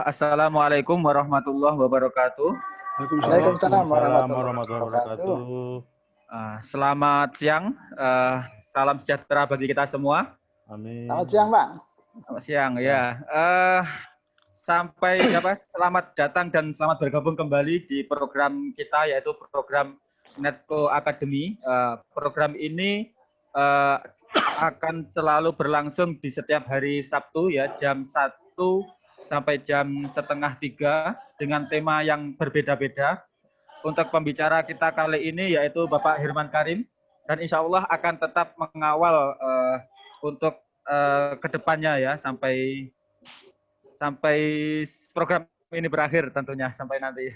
Assalamualaikum warahmatullahi wabarakatuh. Waalaikumsalam warahmatullahi warahmatullahi wabarakatuh. wabarakatuh. Selamat siang, salam sejahtera bagi kita semua. Amin. Selamat siang, Pak. Selamat siang, ya. Selamat datang dan selamat bergabung kembali di program kita, yaitu program Netsko Academy. Program ini akan selalu berlangsung di setiap hari Sabtu, ya, jam 1 sampai jam setengah 3 dengan tema yang berbeda-beda. Untuk pembicara kita kali ini yaitu Bapak Hirman Karim, dan insya Allah akan tetap mengawal untuk kedepannya, ya, sampai program ini berakhir tentunya, sampai nanti.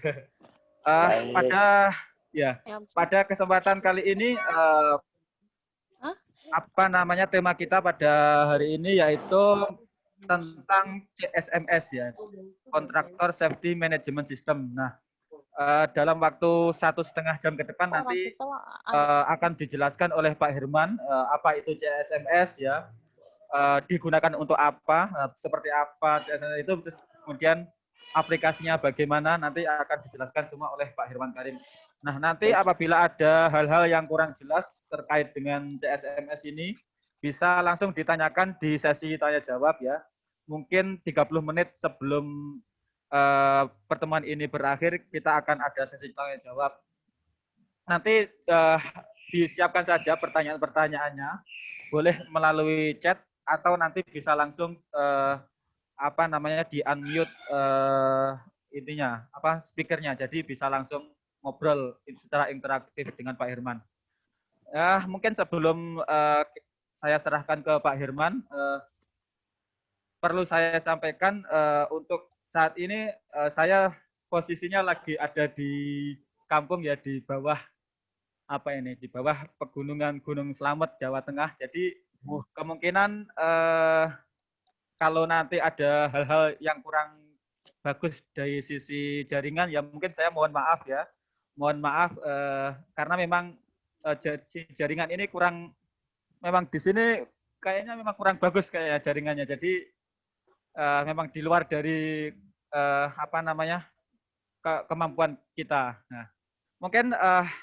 Pada kesempatan kali ini tema kita pada hari ini yaitu tentang CSMS, ya, Kontraktor Safety Management System. Nah, dalam waktu 1,5 jam ke depan nanti akan dijelaskan oleh Pak Hirman apa itu CSMS, ya, digunakan untuk apa, seperti apa CSMS itu, terus kemudian aplikasinya bagaimana, nanti akan dijelaskan semua oleh Pak Hirman Karim. Nah, nanti apabila ada hal-hal yang kurang jelas terkait dengan CSMS ini, bisa langsung ditanyakan di sesi tanya jawab, ya. Mungkin 30 menit sebelum pertemuan ini berakhir, kita akan ada sesi tanya jawab. Nanti disiapkan saja pertanyaan-pertanyaannya, boleh melalui chat atau nanti bisa langsung di unmute speakernya, jadi bisa langsung ngobrol secara interaktif dengan Pak Hirman. Mungkin sebelum saya serahkan ke Pak Hirman, perlu saya sampaikan untuk saat ini saya posisinya lagi ada di kampung, ya, di bawah di bawah pegunungan Gunung Slamet, Jawa Tengah. Jadi kemungkinan kalau nanti ada hal-hal yang kurang bagus dari sisi jaringan, ya mungkin saya mohon maaf, ya. Mohon maaf karena memang jaringan ini memang di sini kayaknya memang kurang bagus kayak jaringannya. Jadi memang di luar dari kemampuan kita. Nah, mungkin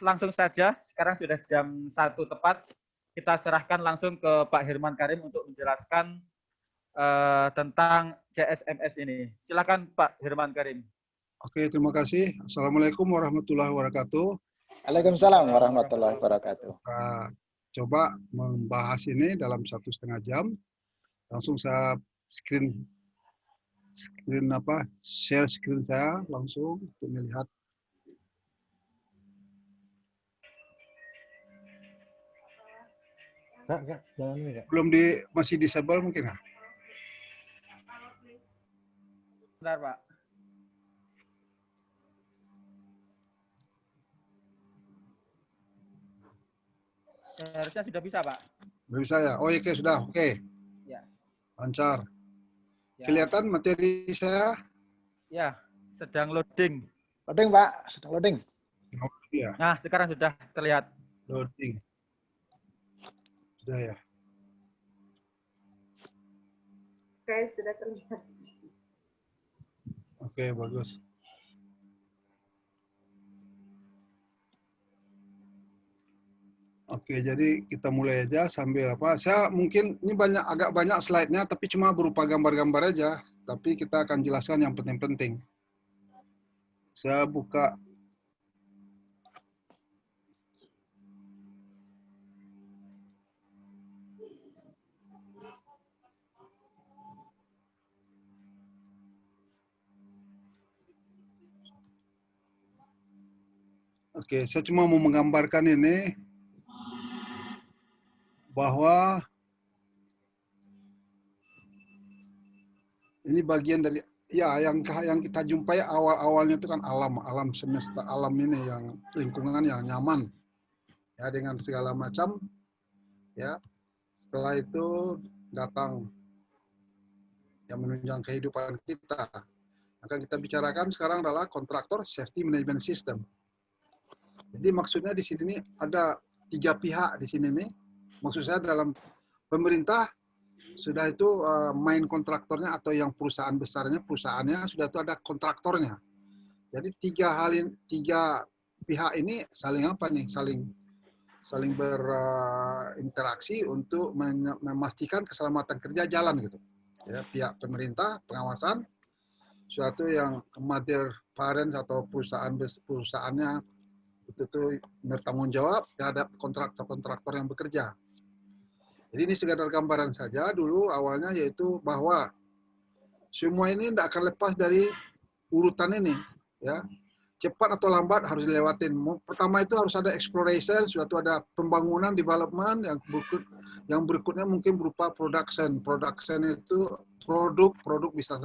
langsung saja, sekarang sudah jam 1 tepat, kita serahkan langsung ke Pak Hirman Karim untuk menjelaskan tentang CSMS ini. Silakan Pak Hirman Karim. Oke, terima kasih. Assalamualaikum warahmatullahi wabarakatuh. Waalaikumsalam warahmatullahi wabarakatuh. Coba membahas ini dalam 1,5 jam. Langsung saya share screen saya langsung untuk melihat. Belum masih disable mungkin nggak? Bentar, Pak. Seharusnya sudah bisa, Pak. Sudah bisa, ya? Oh, oke, sudah. Oke. Ya. Lancar. Ya. Kelihatan materi saya? Ya, sedang loading. Loading, Pak. Sedang loading. Ya. Nah, sekarang sudah terlihat. Loading. Sudah, ya. Oke, sudah terlihat. Oke, bagus. Oke, jadi kita mulai aja sambil saya mungkin ini agak banyak slide-nya, tapi cuma berupa gambar-gambar aja. Tapi kita akan jelaskan yang penting-penting. Saya buka. Oke, saya cuma mau menggambarkan ini bahwa ini bagian dari yang kita jumpai awalnya itu kan alam semesta, alam ini yang lingkungan yang nyaman, ya, dengan segala macam, ya. Setelah itu datang yang menunjang kehidupan kita. Akan kita bicarakan sekarang adalah kontraktor safety management system. Jadi maksudnya di sini ada 3 pihak di sini nih. Maksud saya dalam pemerintah sudah itu main kontraktornya atau yang perusahaan besarnya, perusahaannya sudah itu ada kontraktornya. Jadi tiga pihak ini saling apa nih? Saling berinteraksi untuk memastikan keselamatan kerja jalan gitu. Ya, pihak pemerintah pengawasan, suatu yang mother parents atau perusahaannya itu bertanggung jawab terhadap kontraktor yang bekerja. Jadi ini sekadar gambaran saja dulu awalnya, yaitu bahwa semua ini tidak akan lepas dari urutan ini, ya. Cepat atau lambat harus dilewatin. Pertama itu harus ada exploration, suatu ada pembangunan, development, yang berikutnya mungkin berupa production. Production itu produk bisa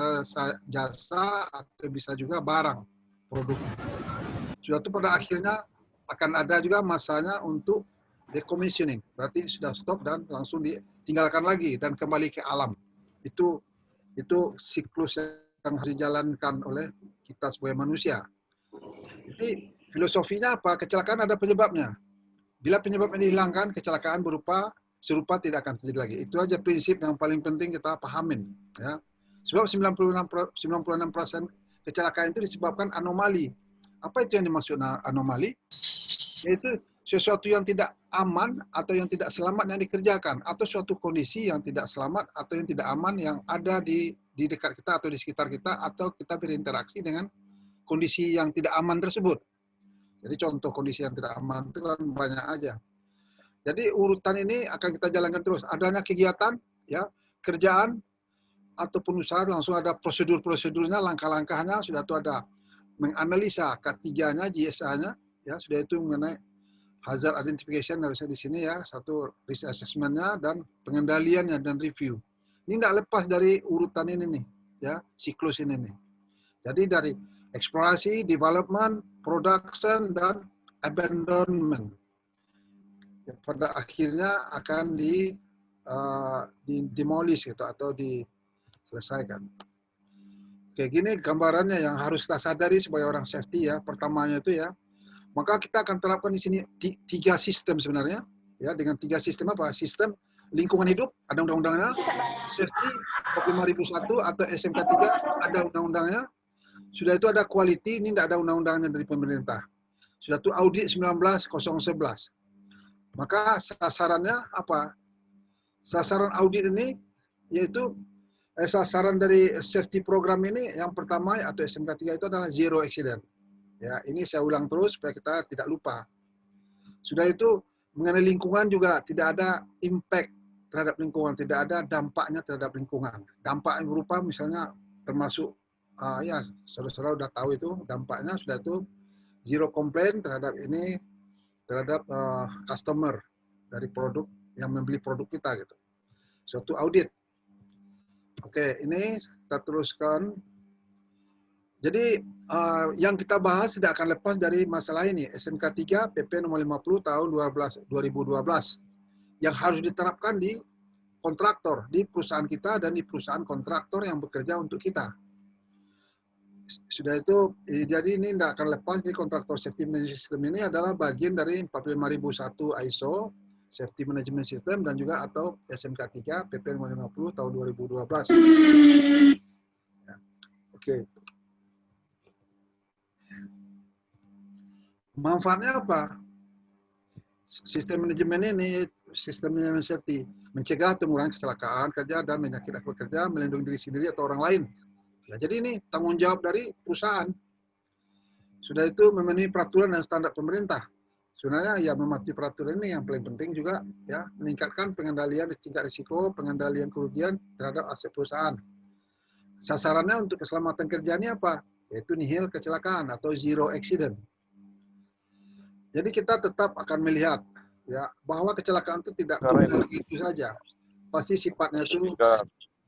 jasa atau bisa juga barang produk. Suatu pada akhirnya akan ada juga masanya untuk decommissioning. Berarti sudah stop dan langsung ditinggalkan lagi dan kembali ke alam. Itu siklus yang harus dijalankan oleh kita sebagai manusia. Jadi filosofinya apa? Kecelakaan ada penyebabnya. Bila penyebabnya dihilangkan, kecelakaan serupa tidak akan terjadi lagi. Itu aja prinsip yang paling penting kita pahamin. Ya. Sebab 96% kecelakaan itu disebabkan anomali. Apa itu yang dimaksud anomali? Yaitu sesuatu yang tidak aman atau yang tidak selamat yang dikerjakan, atau suatu kondisi yang tidak selamat atau yang tidak aman yang ada di dekat kita atau di sekitar kita, atau kita berinteraksi dengan kondisi yang tidak aman tersebut. Jadi contoh kondisi yang tidak aman itu kan banyak aja. Jadi urutan ini akan kita jalankan terus. Adanya kegiatan, ya, kerjaan ataupun usaha langsung ada prosedur-prosedurnya, langkah-langkahnya, sudah itu ada menganalisa K3-nya, GSA-nya, ya, sudah itu mengenai hazard identification harusnya di sini, ya, satu risk assessment-nya dan pengendaliannya dan review. Ini tidak lepas dari urutan ini nih, ya, siklus ini nih. Jadi dari eksplorasi, development, production, dan abandonment. Ya, pada akhirnya akan demolish gitu, atau diselesaikan. Kayak gini gambarannya yang harus kita sadari sebagai orang safety, ya. Pertamanya itu, ya, maka kita akan terapkan di sini 3 sistem sebenarnya, ya, dengan 3 sistem apa? Sistem lingkungan hidup, ada undang-undangnya. Safety 45001 atau SMK 3 ada undang-undangnya. Sudah itu ada quality, ini tidak ada undang-undangnya dari pemerintah. Sudah itu audit 19.011. Maka sasarannya apa? Sasaran audit ini yaitu sasaran dari safety program ini yang pertama atau SMK 3 itu adalah zero accident. Ya, ini saya ulang terus supaya kita tidak lupa. Sudah itu mengenai lingkungan juga tidak ada impact terhadap lingkungan, tidak ada dampaknya terhadap lingkungan. Dampak yang berupa misalnya termasuk ya, saudara-saudara sudah tahu itu dampaknya, sudah itu zero complaint terhadap ini, terhadap customer dari produk yang membeli produk kita gitu. Suatu audit. Oke, ini kita teruskan. Jadi yang kita bahas tidak akan lepas dari masalah ini, SMK 3 PP nomor 50 tahun 2012 yang harus diterapkan di kontraktor, di perusahaan kita dan di perusahaan kontraktor yang bekerja untuk kita. Sudah itu, jadi ini tidak akan lepas. Di kontraktor safety management system ini adalah bagian dari 45001 ISO safety management system dan juga atau SMK 3 PP nomor 50 tahun 2012. Ya. Oke. Manfaatnya apa? Sistem manajemen ini, sistem manajemen safety, mencegah atau mengurangi kecelakaan kerja dan penyakit akibat kerja, melindungi diri sendiri atau orang lain. Ya, jadi ini tanggung jawab dari perusahaan. Sudah itu memenuhi peraturan dan standar pemerintah. Sebenarnya ya mematuhi peraturan ini yang paling penting juga, ya, meningkatkan pengendalian tingkat risiko, pengendalian kerugian terhadap aset perusahaan. Sasarannya untuk keselamatan kerja ini apa? Yaitu nihil kecelakaan atau zero accident. Jadi kita tetap akan melihat, ya, bahwa kecelakaan itu tidak begitu saja. Pasti sifatnya itu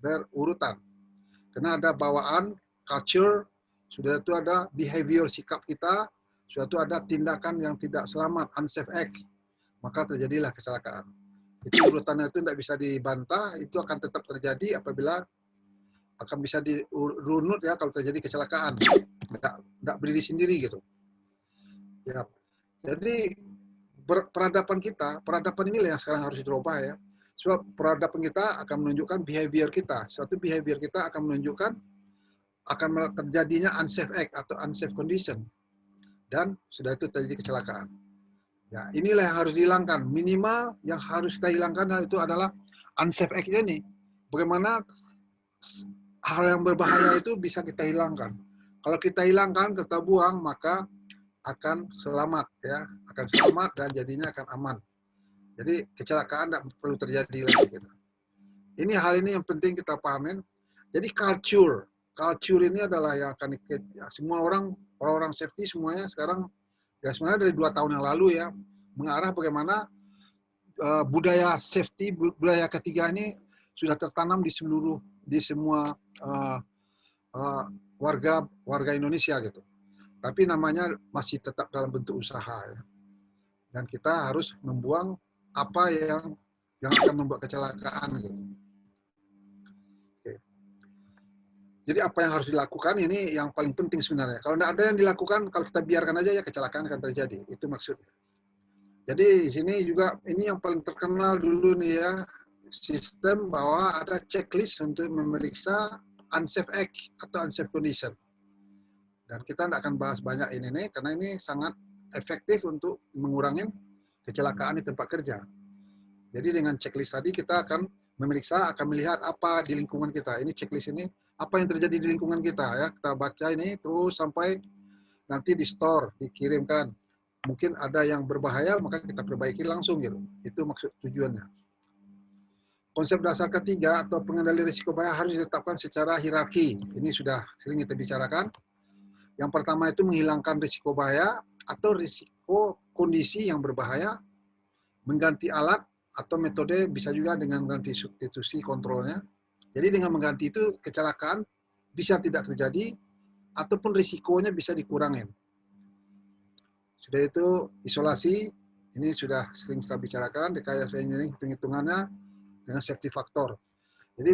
berurutan. Karena ada bawaan, culture, sudah itu ada behavior sikap kita, sudah itu ada tindakan yang tidak selamat, unsafe act, maka terjadilah kecelakaan. Itu urutannya itu tidak bisa dibantah, itu akan tetap terjadi apabila akan bisa dirunut, ya, kalau terjadi kecelakaan, tidak berdiri sendiri gitu. Ya, jadi peradaban kita, peradaban inilah yang sekarang harus dirubah, ya. Sebab peradaban kita akan menunjukkan behavior kita. Suatu behavior kita akan menunjukkan akan terjadinya unsafe act atau unsafe condition. Dan sudah itu terjadi kecelakaan. Ya, inilah yang harus dihilangkan. Minimal yang harus kita hilangkan itu adalah unsafe act ini. Bagaimana hal yang berbahaya itu bisa kita hilangkan. Kalau kita hilangkan, kita buang, maka akan selamat, ya, akan selamat dan jadinya akan aman. Jadi kecelakaan tidak perlu terjadi lagi. Gitu. Ini hal ini yang penting kita pahamin. Jadi culture ini adalah yang akan ya, semua orang safety semuanya sekarang ya sebenarnya dari 2 tahun yang lalu ya mengarah bagaimana budaya safety, budaya ketiga ini sudah tertanam di semua warga Indonesia gitu. Tapi namanya masih tetap dalam bentuk usaha ya. Dan kita harus membuang apa yang akan membuat kecelakaan gitu. Oke. Jadi apa yang harus dilakukan ini yang paling penting sebenarnya. Kalau tidak ada yang dilakukan, kalau kita biarkan aja ya kecelakaan akan terjadi. Itu maksudnya. Jadi di sini juga ini yang paling terkenal dulu nih ya, sistem bahwa ada checklist untuk memeriksa unsafe act atau unsafe condition. Dan kita tidak akan bahas banyak ini nih, karena ini sangat efektif untuk mengurangi kecelakaan di tempat kerja. Jadi dengan checklist tadi kita akan memeriksa, akan melihat apa di lingkungan kita. Ini checklist ini, apa yang terjadi di lingkungan kita ya. Kita baca ini terus sampai nanti di store, dikirimkan. Mungkin ada yang berbahaya, maka kita perbaiki langsung gitu. Itu maksud tujuannya. Konsep dasar ketiga atau pengendali risiko bahaya harus ditetapkan secara hierarki. Ini sudah sering kita bicarakan. Yang pertama itu menghilangkan risiko bahaya atau risiko kondisi yang berbahaya, mengganti alat atau metode bisa juga dengan mengganti substitusi kontrolnya. Jadi dengan mengganti itu kecelakaan bisa tidak terjadi ataupun risikonya bisa dikurangin. Sudah itu isolasi, ini sudah sering kita bicarakan, rekayasa ini hitung-hitungannya dengan safety factor. Jadi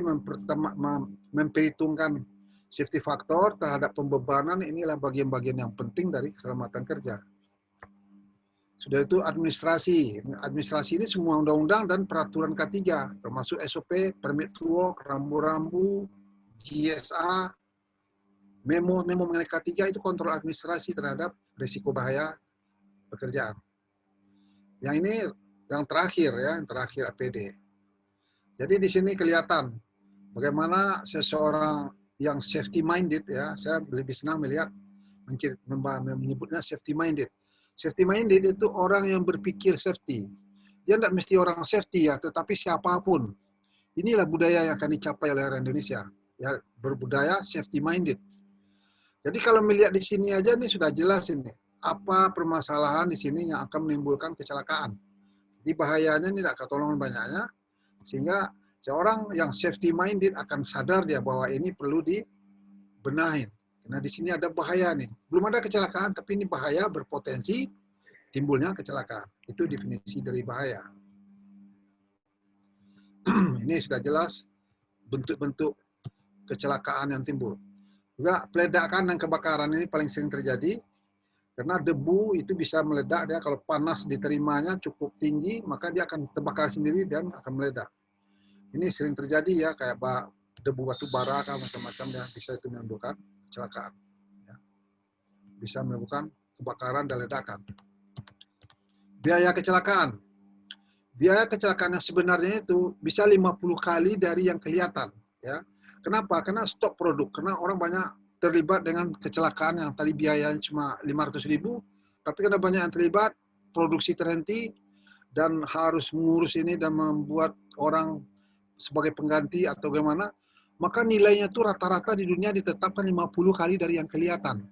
memperhitungkan safety factor terhadap pembebanan inilah bagian-bagian yang penting dari keselamatan kerja. Sudah itu administrasi. Administrasi ini semua undang-undang dan peraturan K3, termasuk SOP, permit to work, rambu-rambu, GSA, memo mengenai K3 itu kontrol administrasi terhadap risiko bahaya pekerjaan. Yang ini yang terakhir ya, yang terakhir APD. Jadi di sini kelihatan bagaimana seseorang yang safety minded ya, saya lebih senang melihat menyebutnya safety minded. Safety minded itu orang yang berpikir safety. Dia tidak mesti orang safety ya, tetapi siapapun. Inilah budaya yang akan dicapai oleh orang Indonesia. Ya, berbudaya safety minded. Jadi kalau melihat di sini aja ini sudah jelas ini apa permasalahan di sini yang akan menimbulkan kecelakaan. Jadi bahayanya ini tidak ketolongan banyaknya, sehingga seorang yang safety minded akan sadar dia bahwa ini perlu dibenahin. Nah di sini ada bahaya nih. Belum ada kecelakaan, tapi ini bahaya berpotensi timbulnya kecelakaan. Itu definisi dari bahaya. Ini sudah jelas bentuk-bentuk kecelakaan yang timbul. Juga peledakan dan kebakaran ini paling sering terjadi. Karena debu itu bisa meledak, dia kalau panas diterimanya cukup tinggi, maka dia akan terbakar sendiri dan akan meledak. Ini sering terjadi ya, kayak debu batu bara, macam-macam yang bisa itu menimbulkan kecelakaan. Ya. Bisa menimbulkan kebakaran dan ledakan. Biaya kecelakaan. Biaya kecelakaan yang sebenarnya itu bisa 50 kali dari yang kelihatan. Ya. Kenapa? Karena stok produk. Karena orang banyak terlibat dengan kecelakaan yang tadi biayanya cuma 500.000, tapi karena banyak yang terlibat, produksi terhenti, dan harus mengurus ini dan membuat orang sebagai pengganti atau bagaimana, maka nilainya itu rata-rata di dunia ditetapkan 50 kali dari yang kelihatan.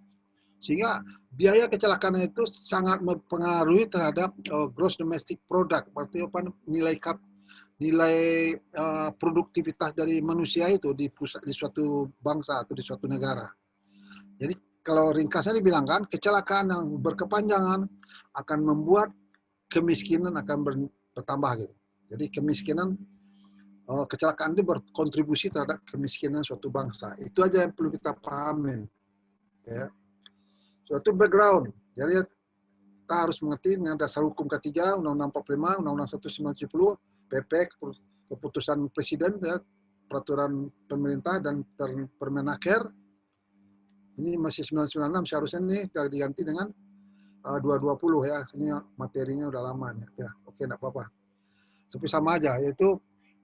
Sehingga biaya kecelakaan itu sangat mempengaruhi terhadap gross domestic product, berarti apa, nilai produktivitas dari manusia itu di suatu bangsa atau di suatu negara. Jadi kalau ringkasnya dibilangkan, kecelakaan yang berkepanjangan akan membuat kemiskinan akan bertambah gitu. Jadi kemiskinan, kecelakaan itu berkontribusi terhadap kemiskinan suatu bangsa. Itu aja yang perlu kita pahamin. Ya. Suatu background. Jadi kita harus mengerti dengan dasar hukum ketiga, Undang-Undang 45, Undang-Undang 1970, PP keputusan presiden ya, peraturan pemerintah dan Permenaker. Ini masih 996, seharusnya ini diganti dengan 220 ya. Ini materinya udah lama nih. Ya, oke, enggak apa-apa. Tapi sama aja, yaitu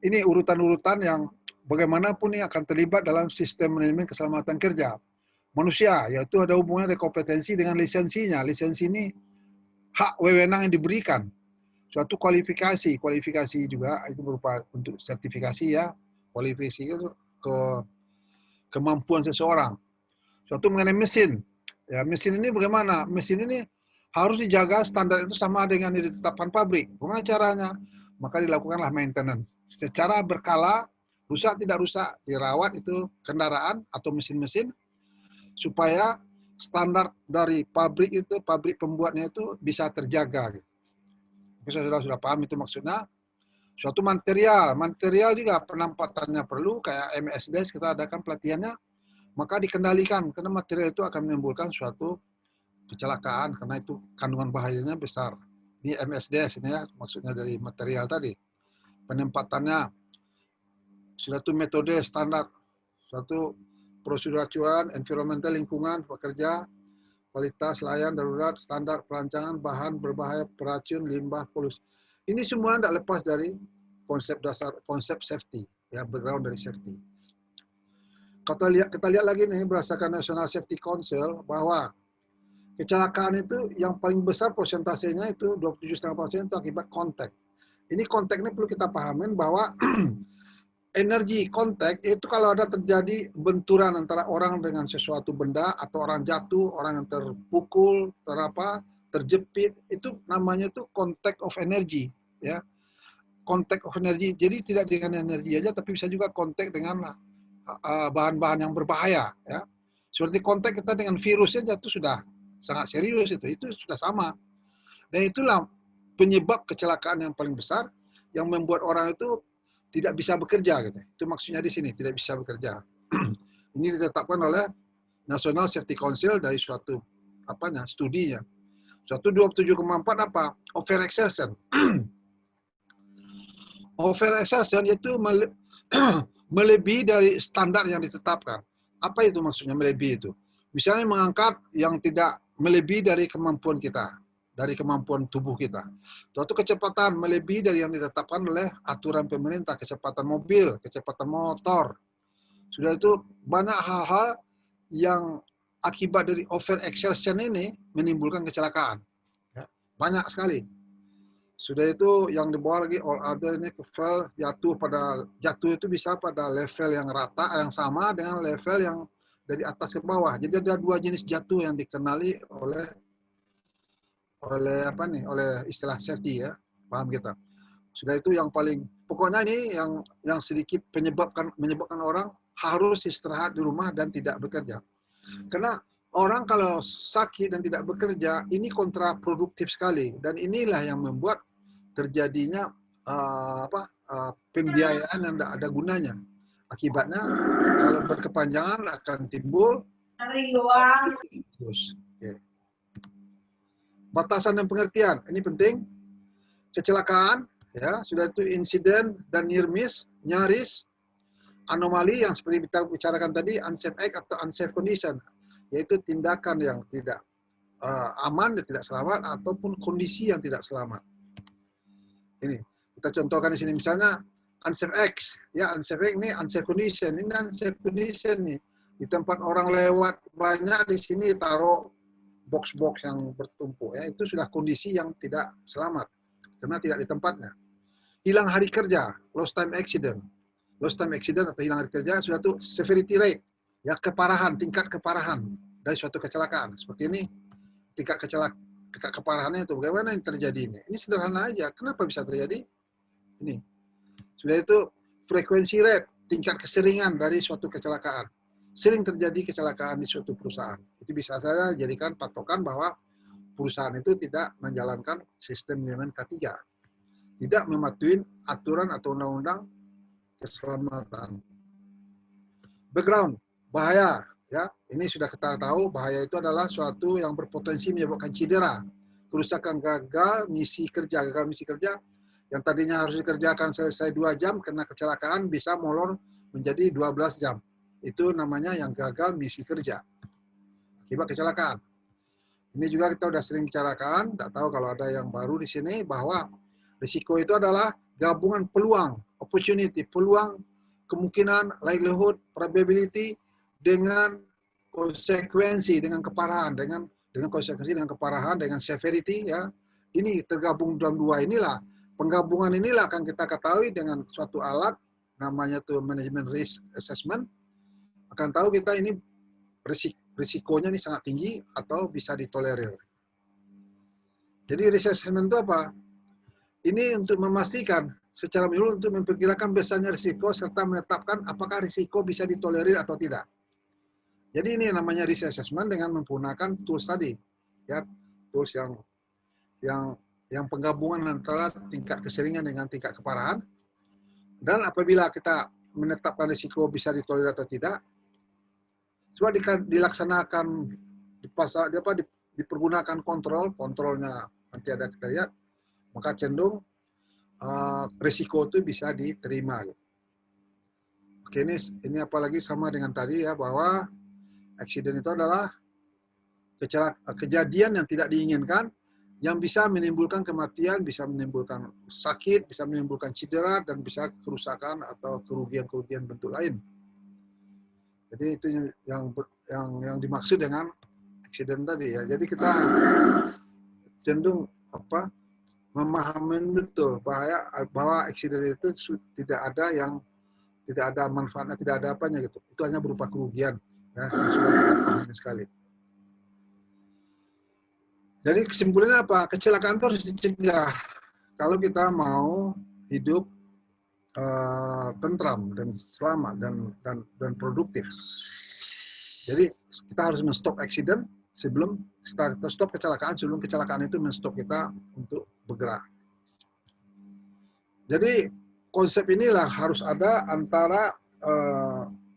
ini urutan-urutan yang bagaimanapun ini akan terlibat dalam sistem manajemen keselamatan kerja manusia, yaitu ada hubungannya dengan kompetensi dengan lisensinya. Lisensi ini hak wewenang yang diberikan. Suatu kualifikasi juga itu berupa untuk sertifikasi ya, kualifikasi itu kemampuan seseorang. Suatu mengenai mesin, ya mesin ini bagaimana? Mesin ini harus dijaga standar itu sama dengan yang ditetapkan pabrik. Bagaimana caranya? Maka dilakukanlah maintenance secara berkala, rusak tidak rusak, dirawat itu kendaraan atau mesin-mesin supaya standar dari pabrik itu, pabrik pembuatnya itu bisa terjaga. Saya sudah paham itu maksudnya. Suatu material juga penampatannya perlu, kayak MSDS kita adakan pelatihannya, maka dikendalikan karena material itu akan menimbulkan suatu kecelakaan karena itu kandungan bahayanya besar. Ini MSDS ini ya, maksudnya dari material tadi. Penempatannya suatu metode standar, suatu prosedur acuan, environmental lingkungan pekerja, kualitas layan darurat, standar perancangan bahan berbahaya, beracun, limbah, polusi. Ini semua tidak lepas dari konsep dasar, konsep safety, ya background dari safety. Kita lihat lagi nih berdasarkan National Safety Council bahwa kecelakaan itu yang paling besar persentasenya itu 27,5% itu akibat kontak. Ini kontak ini perlu kita pahamin bahwa energi kontak itu kalau ada terjadi benturan antara orang dengan sesuatu benda atau orang jatuh, orang yang terpukul, terjepit, itu namanya itu contact of energy, ya. Contact of energy. Jadi tidak dengan energi aja, tapi bisa juga kontak dengan bahan-bahan yang berbahaya, ya. Seperti kontak kita dengan virus saja itu sudah sangat serius itu sudah sama. Dan itulah penyebab kecelakaan yang paling besar yang membuat orang itu tidak bisa bekerja gitu. Itu maksudnya di sini, tidak bisa bekerja. Ini ditetapkan oleh National Safety Council dari suatu studinya. Suatu 27,4 apa? Overexertion. Overexertion itu melebihi dari standar yang ditetapkan. Apa itu maksudnya melebihi itu? Misalnya mengangkat yang tidak melebihi dari kemampuan kita, dari kemampuan tubuh kita. Suatu kecepatan melebihi dari yang ditetapkan oleh aturan pemerintah, kecepatan mobil, kecepatan motor. Sudah itu banyak hal-hal yang akibat dari overexertion ini menimbulkan kecelakaan. Ya, banyak sekali. Sudah itu yang di bawah lagi all other ini jatuh itu bisa pada level yang rata, yang sama dengan level yang dari atas ke bawah. Jadi ada dua jenis jatuh yang dikenali oleh istilah safety ya, paham kita. Sudah itu yang paling pokoknya ini yang sedikit menyebabkan orang harus istirahat di rumah dan tidak bekerja. Karena orang kalau sakit dan tidak bekerja ini kontraproduktif sekali dan inilah yang membuat terjadinya pembiayaan yang tidak ada gunanya. Akibatnya kalau berkepanjangan akan timbul terus. Okay. Batasan dan pengertian ini penting. Kecelakaan ya sudah itu insiden dan near miss, nyaris, anomali yang seperti kita bicarakan tadi, unsafe act atau unsafe condition, yaitu tindakan yang tidak aman dan tidak selamat ataupun kondisi yang tidak selamat. Ini kita contohkan di sini misalnya unsafe act, ya unsafe act ini unsafe condition, ini unsafe condition nih di tempat orang lewat banyak di sini taruh box-box yang bertumpuk, ya itu sudah kondisi yang tidak selamat karena tidak di tempatnya. Hilang hari kerja, lost time accident atau hilang hari kerja sudah tuh severity rate, ya keparahan, tingkat keparahan dari suatu kecelakaan seperti ini, tingkat keparahannya itu bagaimana yang terjadi ini? Ini sederhana aja. Kenapa bisa terjadi? Ini. Sudah itu frekuensi rate, tingkat keseringan dari suatu kecelakaan. Sering terjadi kecelakaan di suatu perusahaan. Itu bisa saya jadikan patokan bahwa perusahaan itu tidak menjalankan sistem manajemen K3. Tidak mematuhi aturan atau undang-undang keselamatan. Background, bahaya. Ya, ini sudah kita tahu bahaya itu adalah suatu yang berpotensi menyebabkan cedera, kerusakan gagal misi kerja Yang tadinya harus dikerjakan selesai 2 jam, karena kecelakaan bisa molor menjadi 12 jam. Itu namanya yang gagal misi kerja. Akibat kecelakaan. Ini juga kita sudah sering bicarakan, tidak tahu kalau ada yang baru di sini, bahwa risiko itu adalah gabungan peluang, opportunity, peluang, kemungkinan, likelihood, probability, dengan konsekuensi, dengan keparahan, dengan konsekuensi, dengan keparahan, dengan severity, ya. Ini tergabung dalam dua inilah. Penggabungan inilah akan kita ketahui dengan suatu alat, namanya tuh management risk assessment, akan tahu kita ini risikonya ini sangat tinggi atau bisa ditolerir. Jadi risk assessment itu apa? Ini untuk memastikan secara menyeluruh untuk memperkirakan besarnya risiko serta menetapkan apakah risiko bisa ditolerir atau tidak. Jadi ini namanya risk assessment dengan menggunakan tools tadi, ya, tools yang penggabungan antara tingkat keseringan dengan tingkat keparahan. Dan apabila kita menetapkan risiko bisa ditolerir atau tidak, coba dilaksanakan dipergunakan kontrolnya nanti ada kita lihat, maka cenderung risiko itu bisa diterima. Oke, ini apalagi sama dengan tadi ya, bahwa accident itu adalah kejadian yang tidak diinginkan yang bisa menimbulkan kematian, bisa menimbulkan sakit, bisa menimbulkan cedera, dan bisa kerusakan atau kerugian-kerugian bentuk lain. Jadi itu yang dimaksud dengan accident tadi ya. Jadi kita cenderung memahami betul bahwa accident itu tidak ada manfaatnya, tidak ada apanya gitu. Itu hanya berupa kerugian ya, yang sudah kita pahami sekali. Jadi kesimpulannya apa? Kecelakaan itu harus dicegah kalau kita mau hidup tentram dan selamat dan produktif. Jadi kita harus men-stop accident sebelum kita stop kecelakaan, sebelum kecelakaan itu men-stop kita untuk bergerak. Jadi konsep inilah harus ada antara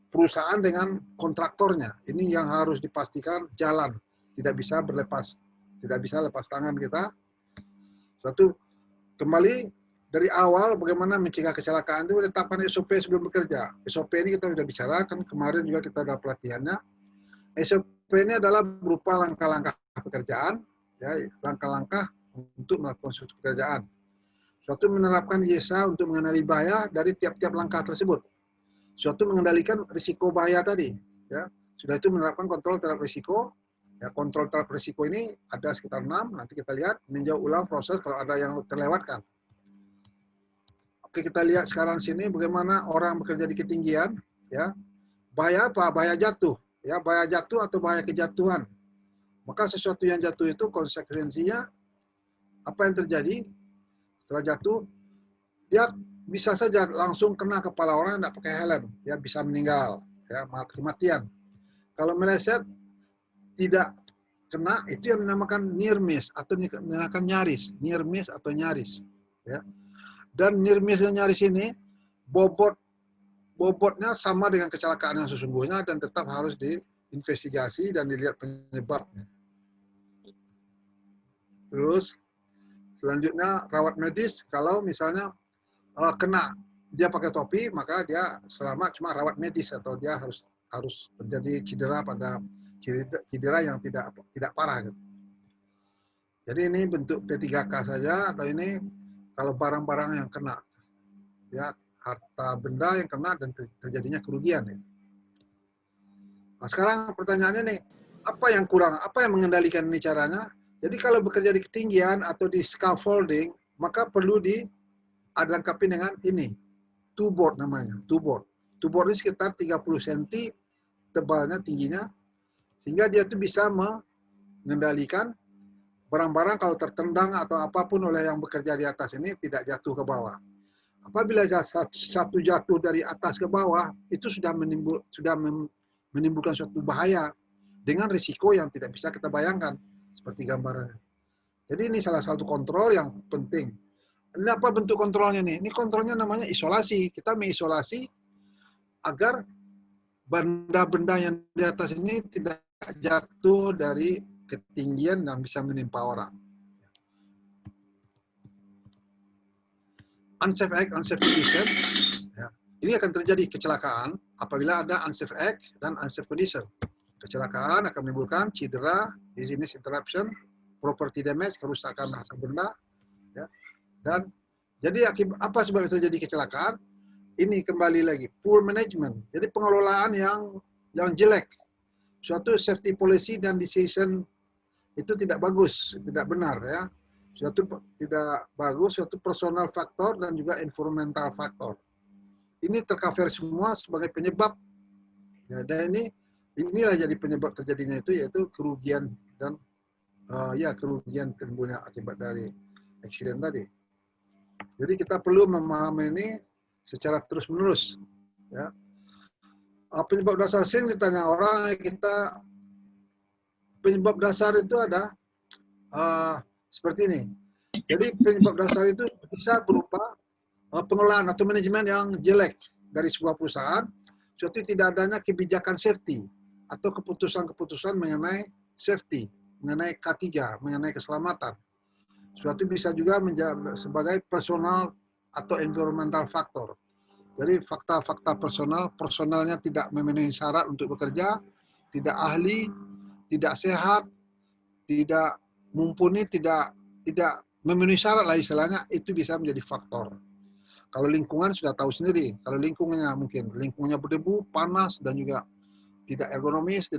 perusahaan dengan kontraktornya. Ini yang harus dipastikan jalan, tidak bisa lepas tangan kita. Suatu kembali dari awal bagaimana mencegah kecelakaan itu menetapkan SOP sebelum bekerja. SOP ini kita sudah bicarakan kemarin juga, kita ada pelatihannya. SOP ini adalah berupa langkah-langkah pekerjaan, ya, langkah-langkah untuk melakukan suatu pekerjaan. Suatu menerapkan ISA untuk mengenali bahaya dari tiap-tiap langkah tersebut. Suatu mengendalikan risiko bahaya tadi, ya. Sudah itu menerapkan kontrol terhadap risiko. Ya, kontrol terhadap risiko ini ada sekitar 6. Nanti kita lihat, meninjau ulang proses kalau ada yang terlewatkan. Oke, kita lihat sekarang sini bagaimana orang bekerja di ketinggian, ya. Bahaya apa? Bahaya jatuh, ya, bahaya jatuh atau bahaya kejatuhan. Maka sesuatu yang jatuh itu konsekuensinya apa yang terjadi setelah jatuh? Dia bisa saja langsung kena kepala orang yang tidak pakai helm, ya, bisa meninggal, ya, kematian. Kalau meleset tidak kena, itu yang dinamakan near miss atau dinamakan nyaris, near miss atau nyaris, ya. Dan near miss dan nyaris ini bobotnya sama dengan kecelakaan yang sesungguhnya dan tetap harus diinvestigasi dan dilihat penyebabnya. Terus selanjutnya rawat medis, kalau misalnya kena dia pakai topi, maka dia selamat, cuma rawat medis atau dia harus terjadi cedera yang tidak parah gitu. Jadi ini bentuk P3K saja, atau ini kalau barang-barang yang kena, ya, harta benda yang kena dan terjadinya kerugian. Ya. Nah, sekarang pertanyaannya nih, apa yang kurang? Apa yang mengendalikan ini caranya? Jadi kalau bekerja di ketinggian atau di scaffolding, maka perlu dilengkapi dengan ini, two board namanya, two board. Two board ini sekitar 30 cm tebalnya, tingginya, sehingga dia itu bisa mengendalikan barang-barang kalau tertendang atau apapun oleh yang bekerja di atas ini tidak jatuh ke bawah. Apabila satu jatuh dari atas ke bawah, itu sudah menimbulkan suatu bahaya dengan risiko yang tidak bisa kita bayangkan, seperti gambaran. Jadi ini salah satu kontrol yang penting. Ini apa bentuk kontrolnya nih? Ini kontrolnya namanya isolasi. Kita mengisolasi agar benda-benda yang di atas ini tidak jatuh dari ketinggian dan bisa menimpa orang. unsafe act, unsafe condition, ya, ini akan terjadi kecelakaan apabila ada unsafe act dan unsafe condition. Kecelakaan akan menimbulkan cedera, business interruption, property damage, kerusakan harta benda, ya. Dan jadi apa sebab terjadi kecelakaan? Ini kembali lagi poor management. Jadi pengelolaan yang jelek. Suatu safety policy dan decision itu tidak bagus, tidak benar, ya. Suatu tidak bagus, suatu personal faktor dan juga environmental faktor. Ini tercover semua sebagai penyebab. Ya, dan inilah jadi penyebab terjadinya itu, yaitu kerugian dan kerugian timbulnya akibat dari eksiden tadi. Jadi kita perlu memahami ini secara terus-menerus. Ya. Penyebab dasar sering ditanya orang, kita penyebab dasar itu ada seperti ini. Jadi penyebab dasar itu bisa berupa pengelolaan atau manajemen yang jelek dari sebuah perusahaan, suatu tidak adanya kebijakan safety atau keputusan-keputusan mengenai safety, mengenai K3, mengenai keselamatan. Suatu bisa juga menjadi sebagai personal atau environmental factor. Jadi fakta-fakta personalnya tidak memenuhi syarat untuk bekerja, tidak ahli, tidak sehat, tidak mumpuni, tidak memenuhi syarat lah istilahnya, itu bisa menjadi faktor. Kalau lingkungan sudah tahu sendiri, kalau lingkungannya berdebu, panas, dan juga tidak ergonomis,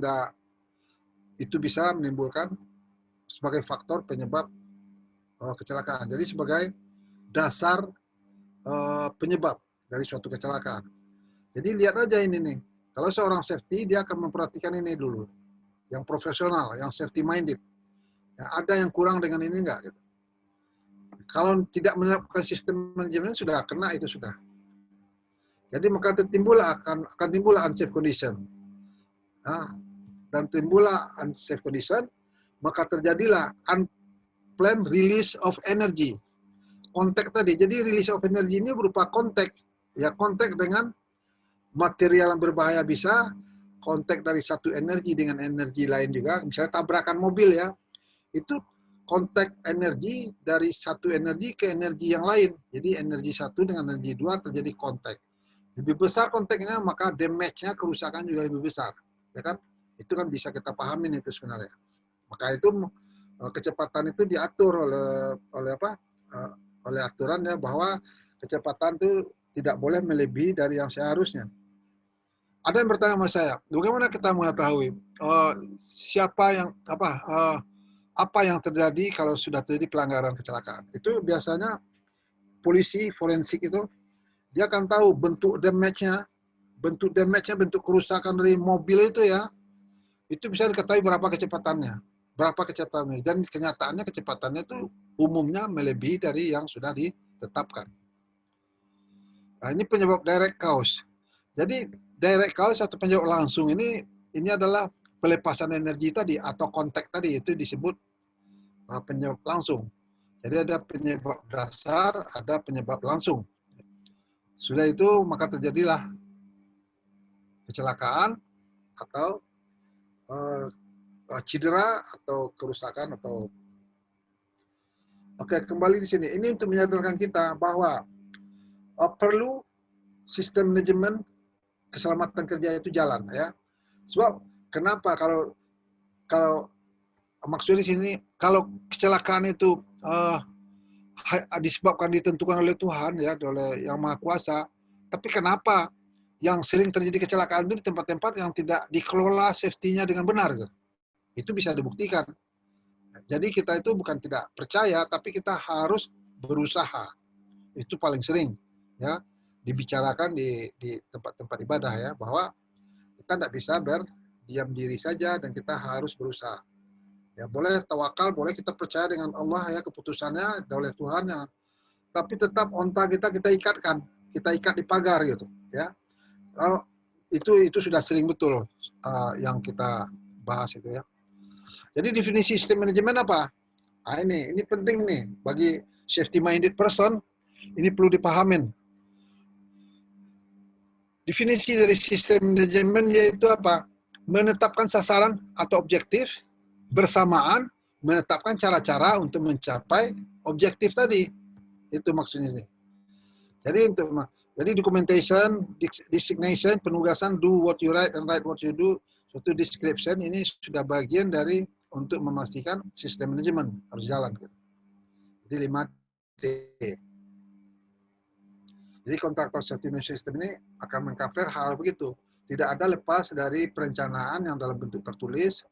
itu bisa menimbulkan sebagai faktor penyebab kecelakaan. Jadi sebagai dasar penyebab dari suatu kecelakaan. Jadi lihat aja ini nih, kalau seorang safety dia akan memperhatikan ini dulu, yang profesional, yang safety minded. Ya, ada yang kurang dengan ini enggak? Gitu. Kalau tidak melakukan sistem manajemen sudah kena itu sudah. Jadi maka akan timbul unsafe condition. Nah, dan timbullah unsafe condition, maka terjadilah unplanned release of energy. Kontak tadi. Jadi release of energy ini berupa kontak. Ya, kontak dengan material yang berbahaya bisa, kontak dari satu energi dengan energi lain juga. Misalnya tabrakan mobil ya. Itu kontak energi dari satu energi ke energi yang lain. Jadi energi satu dengan energi dua terjadi kontak. Lebih besar kontaknya, maka damage-nya, kerusakan juga lebih besar. Ya kan? Itu kan bisa kita pahamin itu sebenarnya. Maka itu kecepatan itu diatur oleh aturan ya, bahwa kecepatan itu tidak boleh melebihi dari yang seharusnya. Ada yang bertanya sama saya, bagaimana kita mengetahui apa yang terjadi kalau sudah terjadi pelanggaran kecelakaan? Itu biasanya polisi forensik itu dia akan tahu bentuk damage-nya, bentuk kerusakan dari mobil itu ya. Itu bisa diketahui berapa kecepatannya. Dan kenyataannya kecepatannya itu umumnya melebihi dari yang sudah ditetapkan. Nah, ini penyebab direct cause. Jadi direct cause atau penyebab langsung ini adalah pelepasan energi tadi atau kontak tadi, itu disebut penyebab langsung. Jadi ada penyebab dasar, ada penyebab langsung. Sudah itu maka terjadilah kecelakaan atau cedera atau kerusakan atau. Oke, kembali di sini. Ini untuk menyadarkan kita bahwa perlu sistem manajemen keselamatan kerja itu jalan ya. Sebab kenapa kalau maksudnya di sini kalau kecelakaan itu disebabkan ditentukan oleh Tuhan ya, oleh Yang Maha Kuasa, tapi kenapa yang sering terjadi kecelakaan itu di tempat-tempat yang tidak dikelola safety-nya dengan benar gitu. Itu bisa dibuktikan. Jadi kita itu bukan tidak percaya, tapi kita harus berusaha. Itu paling sering ya dibicarakan di tempat-tempat ibadah ya, bahwa kita tidak bisa berdiam diri saja dan kita harus berusaha. Ya, boleh tawakal, boleh kita percaya dengan Allah ya, keputusannya oleh Tuhan ya. Tapi tetap onta kita ikatkan, kita ikat di pagar gitu ya. Itu sudah sering betul yang kita bahas itu ya. Jadi definisi sistem manajemen apa? Nah, ini penting nih bagi safety minded person, ini perlu dipahamin. Definisi dari sistem manajemen yaitu apa? Menetapkan sasaran atau objektif, bersamaan menetapkan cara-cara untuk mencapai objektif tadi. Itu maksudnya ini. Jadi documentation, designation, penugasan, do what you write and write what you do, suatu description ini sudah bagian dari untuk memastikan sistem manajemen harus jalan. Jadi 5T. Jadi kontraktor safety management system ini akan mengcover hal begitu. Tidak ada lepas dari perencanaan yang dalam bentuk tertulis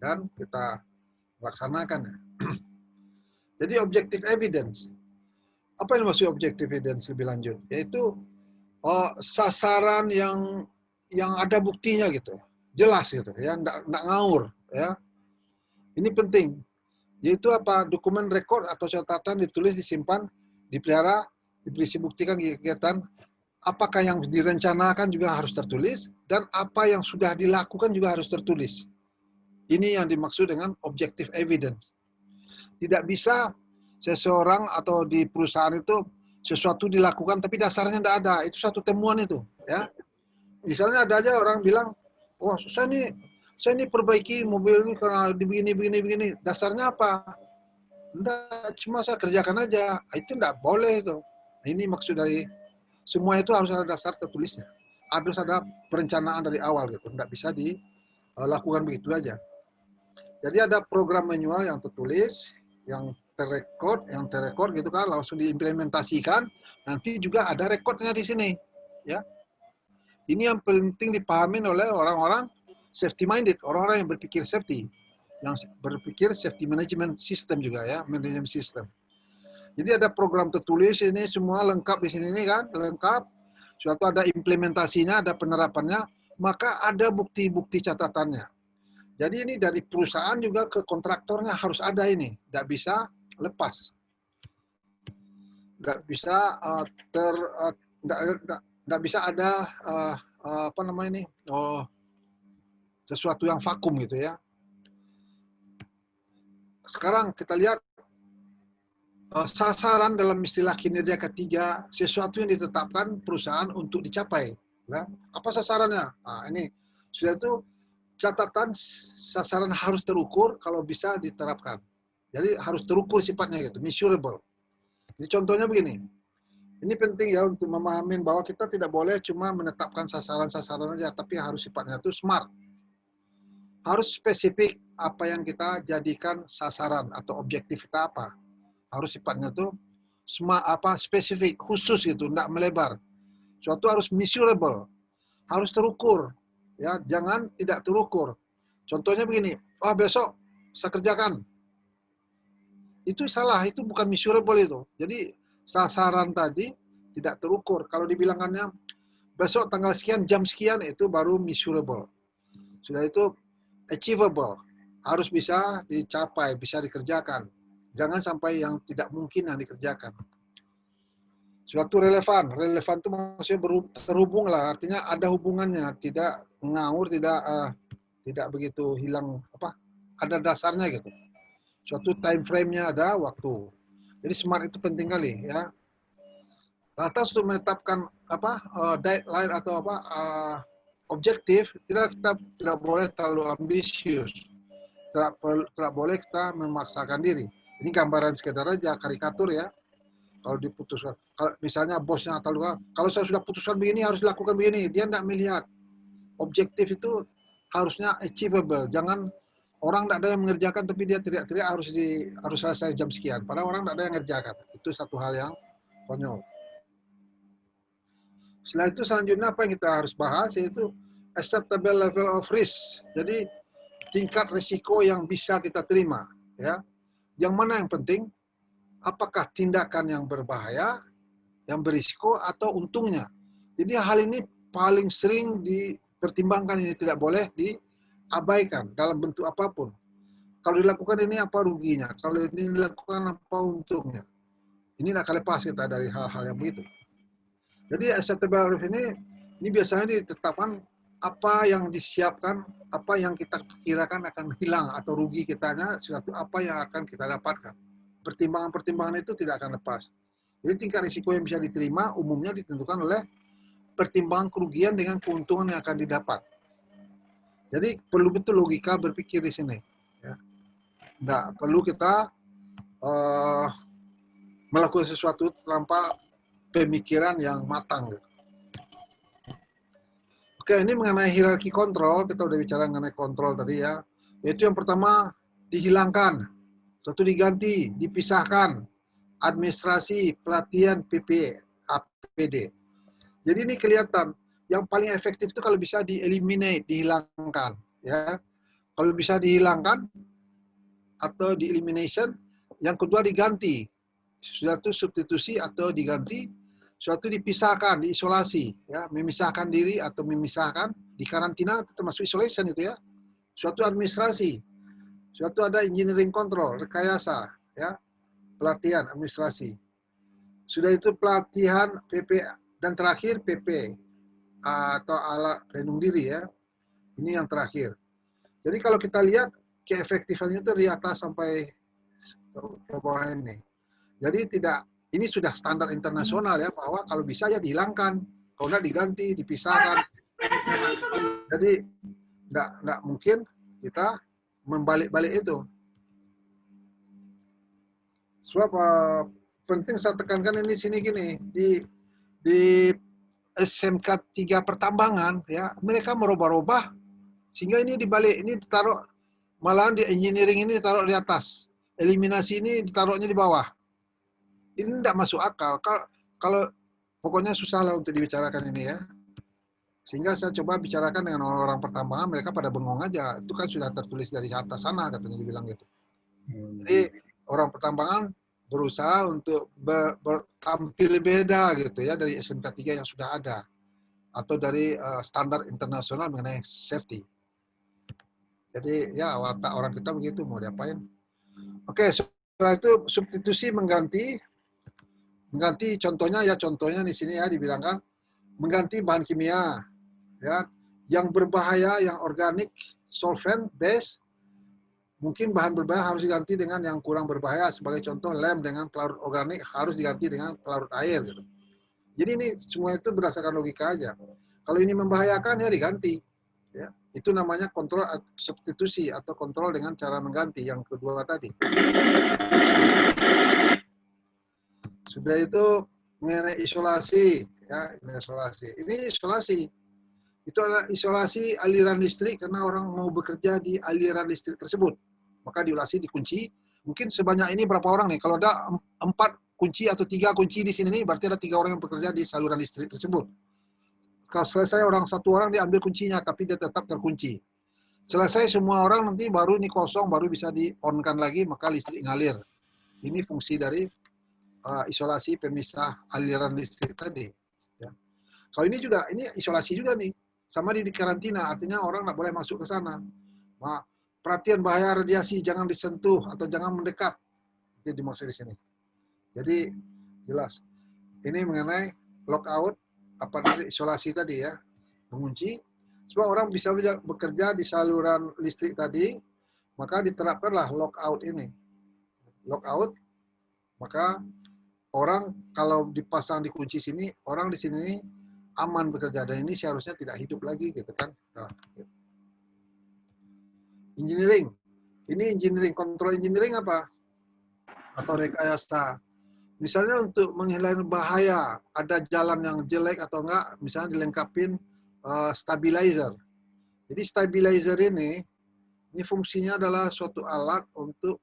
dan kita laksanakan. Jadi objective evidence. Apa yang maksud objective evidence lebih lanjut? Yaitu sasaran yang ada buktinya gitu, jelas gitu, ya, nggak ngawur, ya. Ini penting. Yaitu apa? Dokumen rekor atau catatan ditulis, disimpan, dipelihara, diberisi buktikan kegiatan. Apakah yang direncanakan juga harus tertulis dan apa yang sudah dilakukan juga harus tertulis. Ini yang dimaksud dengan objective evidence. Tidak bisa seseorang atau di perusahaan itu sesuatu dilakukan tapi dasarnya tidak ada. Itu satu temuan itu, ya. Misalnya ada aja orang bilang, "Oh, saya ini perbaiki mobil ini karena begini. Dasarnya apa?" Enggak, cuma saya kerjakan aja. Itu tidak boleh itu. Ini maksud dari semua itu harus ada dasar tertulisnya. Harus ada perencanaan dari awal gitu. Tidak bisa dilakukan begitu aja. Jadi ada program manual yang tertulis, yang terrekord gitu kan, langsung diimplementasikan. Nanti juga ada rekodnya di sini, ya. Ini yang penting dipahami oleh orang-orang safety minded, orang-orang yang berpikir safety, yang berpikir safety management system juga, ya, management system. Jadi ada program tertulis ini semua lengkap di sini kan, lengkap. Suatu ada implementasinya, ada penerapannya, maka ada bukti-bukti catatannya. Jadi ini dari perusahaan juga ke kontraktornya harus ada ini, tidak bisa lepas, tidak bisa tidak bisa ada apa namanya ini, sesuatu yang vakum gitu, ya. Sekarang kita lihat sasaran dalam istilah kinerja ketiga, sesuatu yang ditetapkan perusahaan untuk dicapai. Ya. Apa sasarannya? Nah, ini sudah itu catatan sasaran harus terukur kalau bisa diterapkan. Jadi harus terukur sifatnya gitu, measurable. Jadi contohnya begini. Ini penting ya untuk memahami bahwa kita tidak boleh cuma menetapkan sasaran-sasaran aja, tapi harus sifatnya itu smart. Harus spesifik apa yang kita jadikan sasaran atau objektif kita apa. Harus sifatnya tuh spesifik, khusus gitu, tidak melebar. Suatu harus measurable, harus terukur, ya, jangan tidak terukur. Contohnya begini, besok saya kerjakan. Itu salah, itu bukan measurable itu. Jadi sasaran tadi tidak terukur. Kalau dibilangkannya besok tanggal sekian, jam sekian, itu baru measurable. Sudah itu achievable, harus bisa dicapai, bisa dikerjakan. Jangan sampai yang tidak mungkin yang dikerjakan. Suatu relevan itu maksudnya terhubung lah, artinya ada hubungannya, tidak ngawur, tidak begitu hilang ada dasarnya gitu. Suatu time frame-nya ada waktu. Jadi smart itu penting kali, ya. Lantas untuk menetapkan deadline atau objektif, kita tidak boleh terlalu ambisius, tidak boleh kita memaksakan diri. Ini gambaran sekedar aja, karikatur, ya. Kalau diputuskan, kalau misalnya bosnya kalau saya sudah putuskan begini harus lakukan begini, dia tidak melihat objektif itu harusnya achievable. Jangan orang tidak ada yang mengerjakan tapi dia teriak-teriak harus selesai jam sekian. Padahal orang tidak ada yang mengerjakan. Itu satu hal yang konyol. Setelah itu selanjutnya apa yang kita harus bahas yaitu acceptable level of risk. Jadi tingkat risiko yang bisa kita terima, ya. Yang mana yang penting? Apakah tindakan yang berbahaya, yang berisiko, atau untungnya? Jadi hal ini paling sering dipertimbangkan, ini tidak boleh diabaikan dalam bentuk apapun. Kalau dilakukan ini apa ruginya? Kalau ini dilakukan apa untungnya? Ini tidak akan lepas kita dari hal-hal yang begitu. Jadi acceptable risk ini biasanya ditetapkan apa yang disiapkan, apa yang kita kirakan akan hilang atau rugi kitanya, sesuatu apa yang akan kita dapatkan. Pertimbangan-pertimbangan itu tidak akan lepas. Jadi tingkat risiko yang bisa diterima umumnya ditentukan oleh pertimbangan kerugian dengan keuntungan yang akan didapat. Jadi perlu betul logika berpikir di sini. Ya. Nggak perlu kita melakukan sesuatu tanpa pemikiran yang matang. Gitu. Oke, ini mengenai hierarki kontrol, kita udah bicara mengenai kontrol tadi ya. Yaitu yang pertama, dihilangkan, satu diganti, dipisahkan, administrasi, pelatihan, PP, APD. Jadi ini kelihatan, yang paling efektif itu kalau bisa di-eliminate, dihilangkan. Ya. Kalau bisa dihilangkan, atau di-elimination, yang kedua diganti. Suatu substitusi atau diganti, suatu dipisahkan, diisolasi, ya, memisahkan diri atau memisahkan, di karantina termasuk isolation itu ya. Suatu administrasi, suatu ada engineering control, rekayasa, ya, pelatihan administrasi. Sudah itu pelatihan PP dan terakhir PP atau alat pelindung diri ya. Ini yang terakhir. Jadi kalau kita lihat keefektifannya itu dari atas sampai ke bawah ini. Jadi tidak, ini sudah standar internasional ya, bahwa kalau bisa ya dihilangkan, kalau tidak diganti, dipisahkan. Jadi tidak mungkin kita membalik-balik itu. Sebab penting saya tekankan ini sini gini, di SMK 3 pertambangan ya, mereka merubah-rubah sehingga ini dibalik, ini ditaruh, malahan di engineering ini ditaruh di atas, eliminasi ini ditaruhnya di bawah. Ini tidak masuk akal. Kalau pokoknya susah lah untuk dibicarakan ini ya. Sehingga saya coba bicarakan dengan orang-orang pertambangan, mereka pada bengong aja. Itu kan sudah tertulis dari atas sana, katanya dibilang gitu. Jadi orang pertambangan berusaha untuk tampil beda gitu ya dari SMK 3 yang sudah ada. Atau dari standar internasional mengenai safety. Jadi ya watak orang kita begitu, mau diapain. Oke, setelah itu substitusi mengganti contohnya ya, contohnya di sini ya dibilangkan mengganti bahan kimia ya yang berbahaya, yang organik, solvent base, mungkin bahan berbahaya harus diganti dengan yang kurang berbahaya. Sebagai contoh, lem dengan pelarut organik harus diganti dengan pelarut air gitu. Jadi ini semua itu berdasarkan logika aja. Kalau ini membahayakan ya diganti ya. Itu namanya kontrol substitusi atau kontrol dengan cara mengganti yang kedua tadi. Sudah itu mengenai isolasi, ya, isolasi. Ini isolasi. Itu adalah isolasi aliran listrik karena orang mau bekerja di aliran listrik tersebut. Maka diolasi, dikunci. Mungkin sebanyak ini berapa orang nih? Kalau ada 4 kunci atau 3 kunci di sini nih, berarti ada 3 orang yang bekerja di saluran listrik tersebut. Kalau selesai satu orang diambil kuncinya, tapi dia tetap terkunci. Selesai semua orang nanti baru ini kosong, baru bisa di-on-kan lagi, maka listrik ngalir. Ini fungsi dari isolasi pemisah aliran listrik tadi. Ya. Kalau ini juga, ini isolasi juga nih, sama di karantina, artinya orang nggak boleh masuk ke sana. Nah, perhatian bahaya radiasi, jangan disentuh atau jangan mendekat. Itu dimaksud di sini. Jadi jelas. Ini mengenai lockout, apa dari isolasi tadi ya, mengunci. Supaya orang bisa bekerja di saluran listrik tadi, maka diterapkanlah lockout ini. Lockout, maka orang kalau dipasang dikunci sini, orang di sini aman bekerja, dan ini seharusnya tidak hidup lagi gitu kan. Nah, gitu. Engineering. Ini engineering, kontrol engineering apa? Atau rekayasa. Misalnya untuk menghilangkan bahaya, ada jalan yang jelek atau enggak, misalnya dilengkapin stabilizer. Jadi stabilizer ini fungsinya adalah suatu alat untuk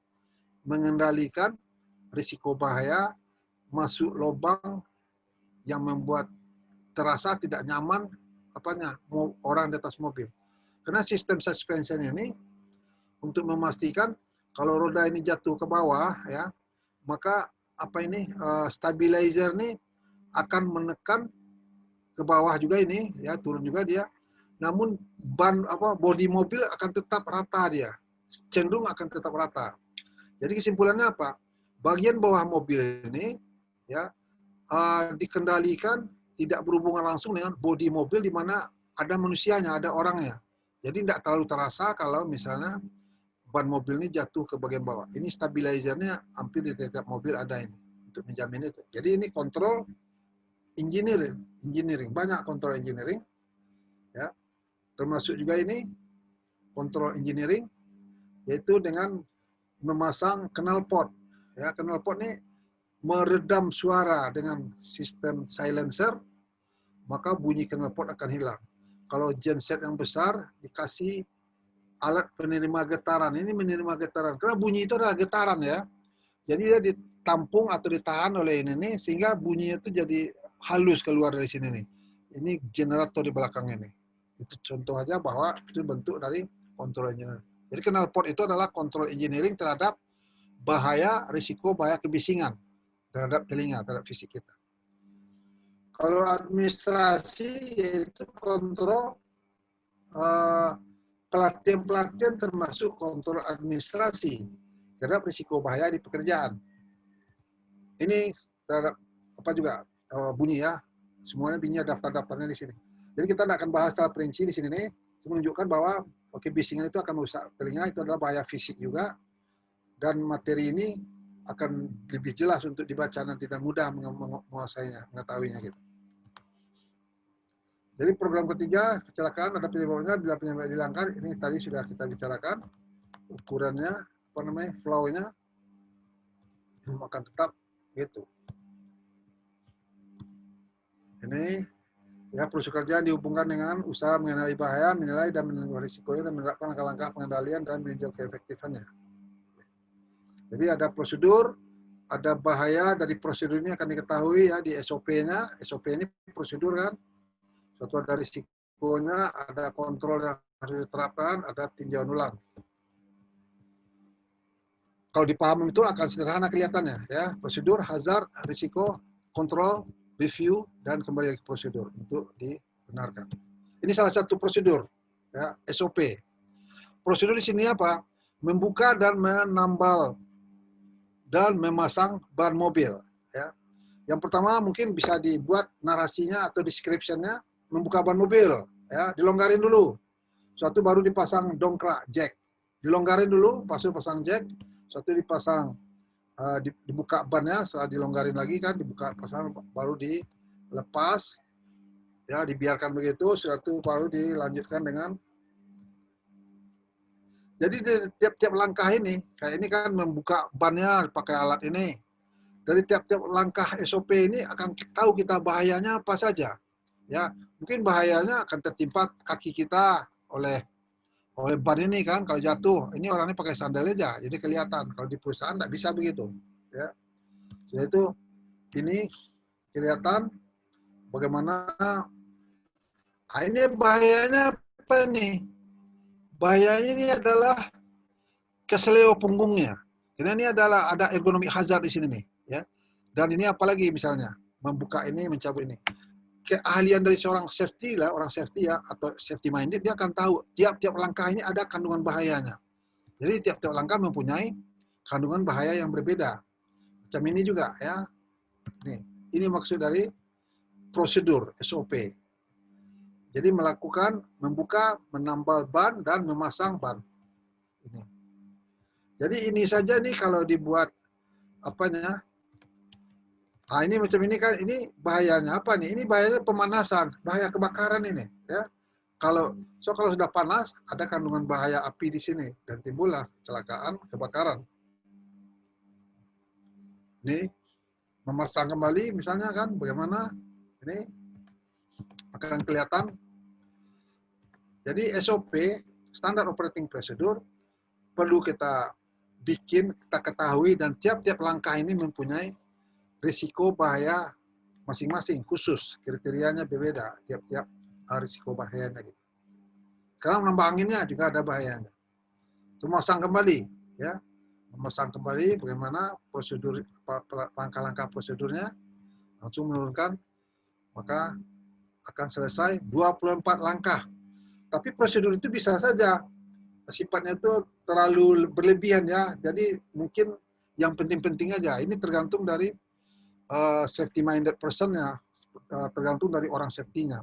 mengendalikan risiko bahaya masuk lubang yang membuat terasa tidak nyaman orang di atas mobil. Karena sistem suspension ini untuk memastikan kalau roda ini jatuh ke bawah ya, maka stabilizer ini akan menekan ke bawah juga ini ya, turun juga dia. Namun bodi mobil akan tetap rata dia. Cenderung akan tetap rata. Jadi kesimpulannya apa? Bagian bawah mobil ini ya dikendalikan, tidak berhubungan langsung dengan bodi mobil di mana ada manusianya, ada orangnya. Jadi tidak terlalu terasa kalau misalnya ban mobil ini jatuh ke bagian bawah. Ini stabilizernya hampir di setiap mobil ada ini untuk menjamin itu. Jadi ini kontrol engineering, banyak kontrol engineering, ya. Termasuk juga ini kontrol engineering, yaitu dengan memasang knalpot. Ya, knalpot ini meredam suara dengan sistem silencer, maka bunyi knalpot akan hilang. Kalau genset yang besar dikasih alat penerima getaran, ini menerima getaran. Karena bunyi itu adalah getaran ya. Jadi dia ditampung atau ditahan oleh ini sehingga bunyinya itu jadi halus keluar dari sini nih. Ini generator di belakang ini. Itu contoh aja bahwa itu bentuk dari kontrol engineering. Jadi knalpot itu adalah kontrol engineering terhadap risiko bahaya kebisingan terhadap telinga, terhadap fisik kita. Kalau administrasi yaitu kontrol pelatihan-pelatihan termasuk kontrol administrasi terhadap risiko bahaya di pekerjaan. Ini terhadap apa juga bunyi ya, semuanya bunyi daftar-daftarnya di sini. Jadi kita tidak akan bahas secara perinci di sini nih, menunjukkan bahwa kebisingan itu akan merusak telinga, itu adalah bahaya fisik juga, dan materi ini akan lebih jelas untuk dibaca nanti dan mudah menguasainya, mengetahuinya gitu. Jadi program ketiga, kecelakaan ada penyebabnya bila penyebab dihilangkan. Ini tadi sudah kita bicarakan. Ukurannya, apa namanya, flow-nya akan tetap gitu. Ini ya proses kerjaan dihubungkan dengan usaha mengenali bahaya, menilai dan menentukan risikonya dan menerapkan langkah-langkah pengendalian dan meninjau keefektifannya. Jadi ada prosedur, ada bahaya dari prosedur ini akan diketahui ya di SOP-nya. SOP ini prosedur kan. Suatu ada risikonya, ada kontrol yang harus diterapkan, ada tinjauan ulang. Kalau dipahami itu akan sederhana kelihatannya, ya. Prosedur, hazard, risiko, kontrol, review, dan kembali lagi prosedur untuk dibenarkan. Ini salah satu prosedur, ya, SOP. Prosedur di sini apa? Membuka dan menambal dan memasang ban mobil. Ya. Yang pertama mungkin bisa dibuat narasinya atau description-nya. Membuka ban mobil, ya, dilonggarin dulu. Suatu baru dipasang dongkrak jack, dilonggarin dulu, pasang jack. Suatu dipasang, dibuka bannya, setelah dilonggarin lagi kan, dibuka pasang, baru dilepas, ya, dibiarkan begitu. Suatu baru dilanjutkan dengan. Jadi di tiap-tiap langkah ini, kayak ini kan membuka bannya pakai alat ini. Dari tiap-tiap langkah SOP ini akan tahu kita bahayanya apa saja. Ya, mungkin bahayanya akan tertimpa kaki kita oleh ban ini kan kalau jatuh. Ini orangnya pakai sandal aja, jadi kelihatan. Kalau di perusahaan tidak bisa begitu. Ya, jadi itu ini kelihatan bagaimana. Ini bahayanya apa nih? Bahayanya ini adalah keseleo punggungnya. Karena ini adalah ada ergonomic hazard di sini nih. Ya, dan ini apalagi misalnya membuka ini, mencabut ini. Keahlian dari seorang safety lah, orang safety ya, atau safety minded, dia akan tahu tiap-tiap langkah ini ada kandungan bahayanya. Jadi tiap-tiap langkah mempunyai kandungan bahaya yang berbeda. Macam ini juga ya. Nih, ini maksud dari prosedur SOP. Jadi melakukan membuka, menambal ban dan memasang ban. Ini. Jadi ini saja nih kalau dibuat apanya? Ini macam ini kan, ini bahayanya apa nih? Ini bahayanya pemanasan, bahaya kebakaran ini, ya. Kalau sudah panas, ada kandungan bahaya api di sini dan timbullah kecelakaan, kebakaran. Ini memasang kembali, misalnya kan, bagaimana? Ini akan kelihatan. Jadi SOP, Standard Operating Procedure, perlu kita bikin, kita ketahui, dan tiap-tiap langkah ini mempunyai risiko bahaya masing-masing, khusus kriterianya berbeda tiap-tiap risiko bahayanya gitu. Sekarang menambah anginnya juga ada bahayanya. Memasang kembali, ya, memasang kembali bagaimana prosedur, langkah-langkah prosedurnya, langsung menurunkan, maka akan selesai 24 langkah. Tapi prosedur itu bisa saja sifatnya itu terlalu berlebihan ya. Jadi mungkin yang penting-penting aja. Ini tergantung dari safety minded person-nya, tergantung dari orang safety-nya.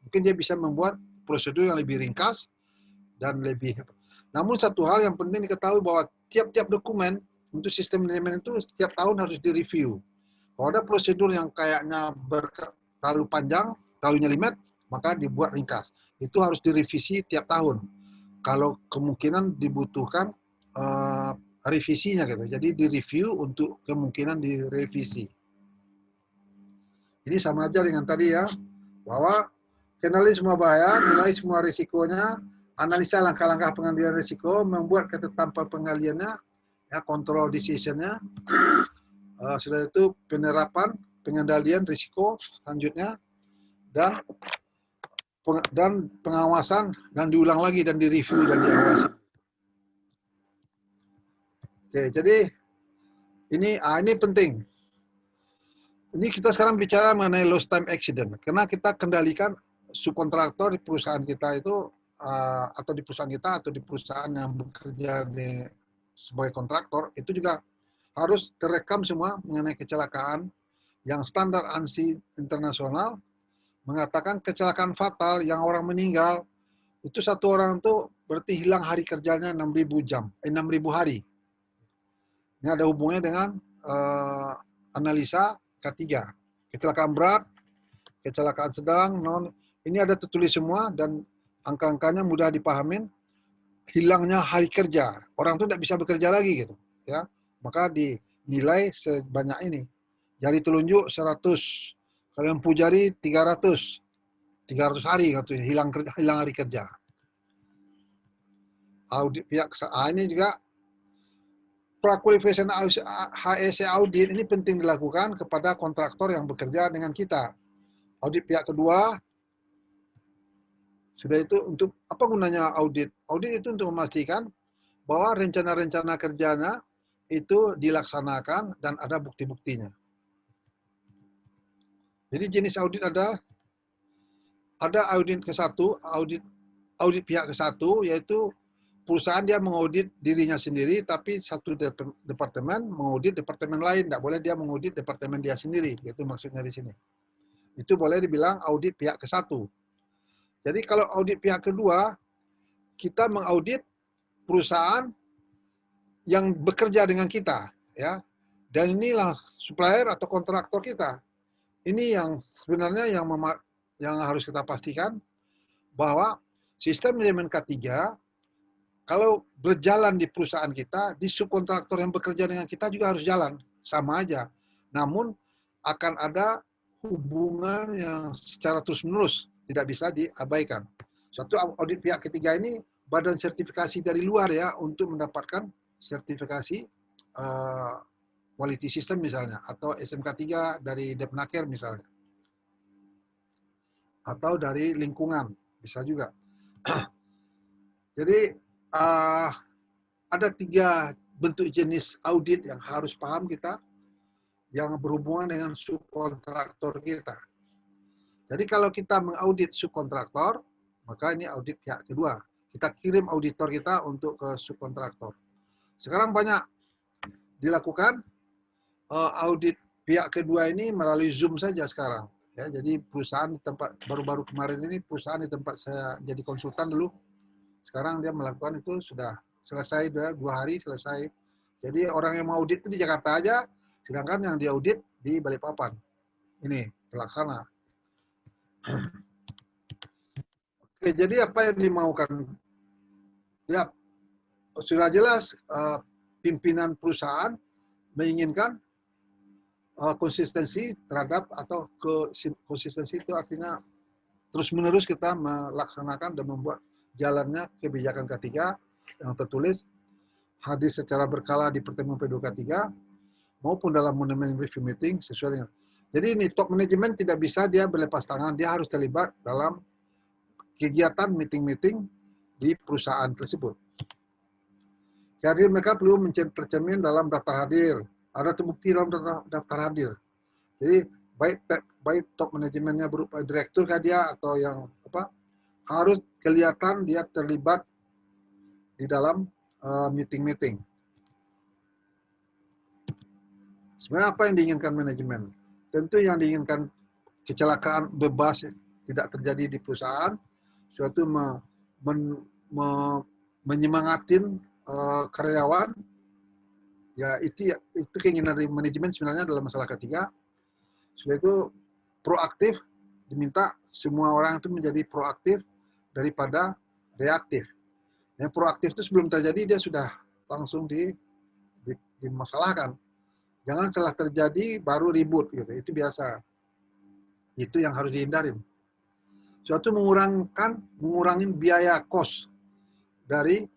Mungkin dia bisa membuat prosedur yang lebih ringkas dan lebih. Namun satu hal yang penting diketahui bahwa tiap-tiap dokumen untuk sistem manajemen itu setiap tahun harus direview. Kalau ada prosedur yang kayaknya terlalu panjang, terlalu nyelimet, maka dibuat ringkas. Itu harus direvisi tiap tahun. Kalau kemungkinan dibutuhkan revisinya gitu. Jadi direview untuk kemungkinan direvisi. Ini sama aja dengan tadi ya, bahwa kenali semua bahaya, nilai semua risikonya, analisa langkah-langkah pengendalian risiko, membuat ketetapan pengendaliannya, ya control decision-nya, sudah itu penerapan pengendalian risiko selanjutnya, dan pengawasan, dan diulang lagi dan direview dan diawasi. Oke, jadi ini penting. Ini kita sekarang bicara mengenai lost time accident, karena kita kendalikan subkontraktor di perusahaan kita itu, atau di perusahaan kita atau di perusahaan yang bekerja sebagai kontraktor, itu juga harus terekam semua mengenai kecelakaan yang standar ANSI internasional mengatakan kecelakaan fatal yang orang meninggal itu satu orang itu berarti hilang hari kerjanya 6.000 jam, 6.000 hari. Ini ada hubungannya dengan analisa K3. Kecelakaan berat, kecelakaan sedang, ini ada tertulis semua dan angka-angkanya mudah dipahamin. Hilangnya hari kerja, orang itu tidak bisa bekerja lagi gitu, ya. Maka dinilai sebanyak ini. Jari telunjuk 100, kalau empu jari 300 hari gitu, hilang hari kerja. Audit pihak ini juga pra-qualification HSE audit ini penting dilakukan kepada kontraktor yang bekerja dengan kita. Audit pihak kedua, sudah itu untuk apa gunanya audit? Audit itu untuk memastikan bahwa rencana-rencana kerjanya itu dilaksanakan dan ada bukti-buktinya. Jadi jenis audit ada audit ke-1, audit pihak ke-1, yaitu perusahaan dia mengaudit dirinya sendiri, tapi satu departemen mengaudit departemen lain. Tidak boleh dia mengaudit departemen dia sendiri. Itu maksudnya di sini. Itu boleh dibilang audit pihak ke-1. Jadi kalau audit pihak kedua, kita mengaudit perusahaan yang bekerja dengan kita, ya. Dan inilah supplier atau kontraktor kita. Ini yang sebenarnya yang harus kita pastikan bahwa sistem manajemen K3 kalau berjalan di perusahaan kita, di subkontraktor yang bekerja dengan kita juga harus jalan, sama aja. Namun akan ada hubungan yang secara terus-menerus, tidak bisa diabaikan. Satu audit pihak ketiga ini badan sertifikasi dari luar ya, untuk mendapatkan sertifikasi quality system misalnya, atau SMK 3 dari Depnaker misalnya. Atau dari lingkungan, bisa juga. Jadi, ada 3 bentuk jenis audit yang harus paham kita yang berhubungan dengan subkontraktor kita. Jadi kalau kita mengaudit subkontraktor, maka ini audit pihak kedua. Kita kirim auditor kita untuk ke subkontraktor. Sekarang banyak dilakukan audit pihak kedua ini melalui Zoom saja sekarang. Ya, jadi perusahaan di tempat baru-baru kemarin ini, perusahaan di tempat saya jadi konsultan dulu, sekarang dia melakukan itu sudah selesai, 2 hari selesai. Jadi orang yang mau audit itu di Jakarta aja, sedangkan yang diaudit di Balikpapan. Ini pelaksana. Oke, jadi apa yang dimaukan? Ya, sudah jelas pimpinan perusahaan menginginkan konsistensi terhadap, atau konsistensi itu artinya terus-menerus kita melaksanakan dan membuat jalannya kebijakan K3 yang tertulis hadir secara berkala di pertemuan P2 K3 maupun dalam manajemen review meeting sesuai dengan. Jadi ini top manajemen tidak bisa dia berlepas tangan, dia harus terlibat dalam kegiatan meeting-meeting di perusahaan tersebut. Hadir mereka perlu mencermin dalam daftar hadir, ada terbukti dalam daftar hadir. Jadi baik top manajemennya berupa direktur kah dia atau yang apa, harus kelihatan dia terlibat di dalam meeting-meeting. Sebenarnya apa yang diinginkan manajemen? Tentu yang diinginkan kecelakaan bebas tidak terjadi di perusahaan, suatu menyemangatin karyawan, ya itu keinginan dari manajemen sebenarnya dalam masalah K3. Sudah itu proaktif, diminta semua orang itu menjadi proaktif daripada reaktif. Yang proaktif itu sebelum terjadi dia sudah langsung dimasalahkan. Jangan setelah terjadi baru ribut gitu. Itu biasa. Itu yang harus dihindarin. Suatu mengurangin biaya cost dari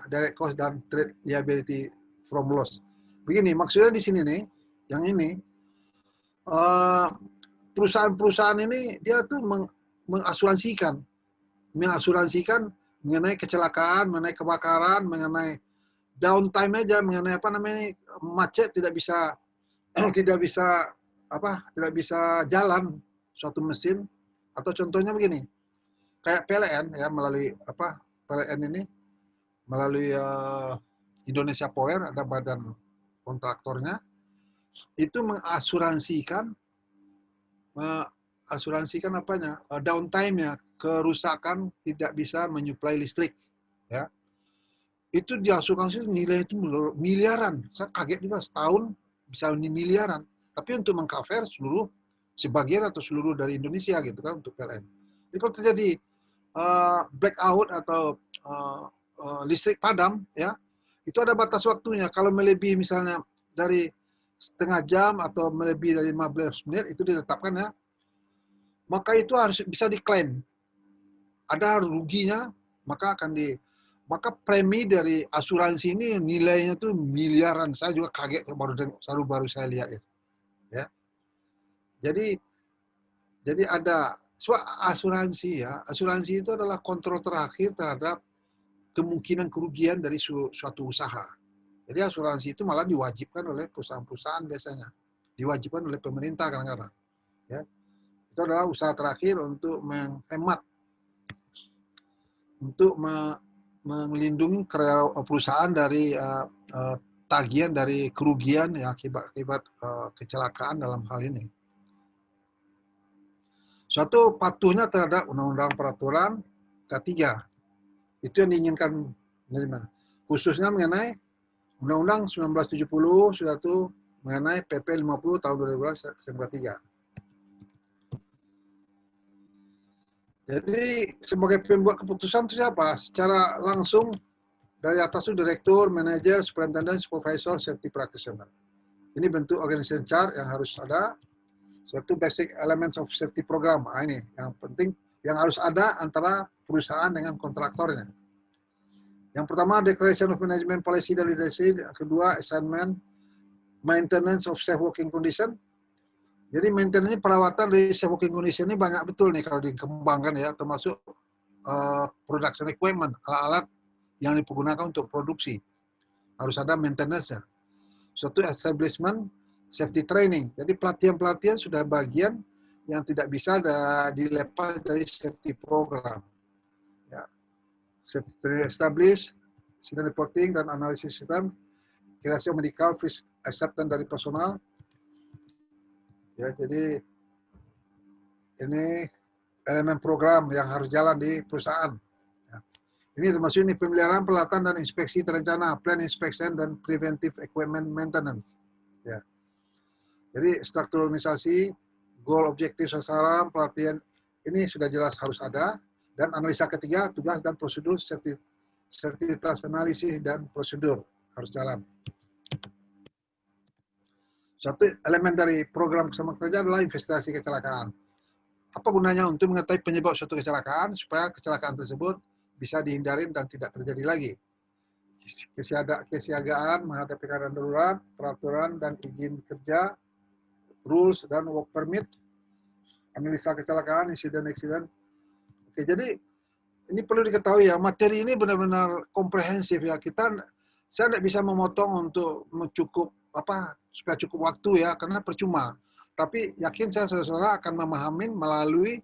direct cost dan trade liability from loss. Begini, maksudnya di sini nih, yang ini perusahaan-perusahaan ini dia tuh mengasuransikan mengenai kecelakaan, mengenai kebakaran, mengenai downtime aja, mengenai macet tidak bisa tidak bisa jalan suatu mesin. Atau contohnya begini, kayak PLN ya, melalui PLN ini melalui Indonesia Power, ada badan kontraktornya, itu mengasuransikan downtime-nya, kerusakan tidak bisa menyuplai listrik ya. Itu diasuransi nilai itu miliaran. Saya kaget juga, setahun bisa miliaran. Tapi untuk mengcover sebagian atau seluruh dari Indonesia gitu kan untuk PLN. Jadi kalau terjadi blackout atau listrik padam ya, itu ada batas waktunya. Kalau melebihi misalnya dari setengah jam atau melebihi dari 15 menit itu ditetapkan ya, maka itu harus bisa diklaim. Ada ruginya, maka premi dari asuransi ini nilainya tuh miliaran. Saya juga kaget baru saya lihat itu. Ya. Jadi ada asuransi ya. Asuransi itu adalah kontrol terakhir terhadap kemungkinan kerugian dari suatu usaha. Jadi asuransi itu malah diwajibkan oleh perusahaan-perusahaan biasanya. Diwajibkan oleh pemerintah kadang-kadang. Ya. Itu adalah usaha terakhir untuk menghemat, untuk melindungi perusahaan dari tagihan dari kerugian ya, akibat kecelakaan dalam hal ini. Suatu patuhnya terhadap undang-undang peraturan K3. Itu yang diinginkan, khususnya mengenai Undang-Undang 1970 sudah itu mengenai PP 50 tahun 2012 3. Jadi sebagai pembuat keputusan itu siapa? Secara langsung dari atas itu direktur, manajer, superintendent, supervisor, safety practitioner. Ini bentuk organization chart yang harus ada. Suatu basic elements of safety program. Nah, ini yang penting yang harus ada antara perusahaan dengan kontraktornya. Yang pertama, declaration of management policy dan leadership. Yang kedua, assignment, maintenance of safe working condition. Jadi maintenance perawatan dari safe working condition ini banyak betul nih kalau dikembangkan ya, termasuk production equipment, alat-alat yang dipergunakan untuk produksi. Harus ada maintenance-nya. Suatu establishment safety training. Jadi pelatihan-pelatihan sudah bagian yang tidak bisa dilepas dari safety program. Ya. Safety establish, incident reporting dan analisis sistem, kreasi medical risk acceptance dari personal. Ya, jadi ini elemen program yang harus jalan di perusahaan. Ya. Ini termasuk ini pemeliharaan, pelatihan dan inspeksi terencana, plan inspection dan preventive equipment maintenance. Ya. Jadi struktur organisasi, goal, objektif, sasaran, pelatihan ini sudah jelas harus ada. Dan analisa ketiga, tugas dan prosedur, sertifitas analisis dan prosedur harus jalan. Satu elemen dari program bersama kerja adalah investigasi kecelakaan. Apa gunanya? Untuk mengetahui penyebab suatu kecelakaan supaya kecelakaan tersebut bisa dihindari dan tidak terjadi lagi. Kesiagaan menghadapi keadaan darurat, peraturan dan izin kerja, rules dan work permit, analisa kecelakaan, insiden. Oke, jadi ini perlu diketahui ya, materi ini benar-benar komprehensif ya. Saya tidak bisa memotong untuk supaya cukup waktu ya, karena percuma. Tapi yakin saya saudara akan memahami melalui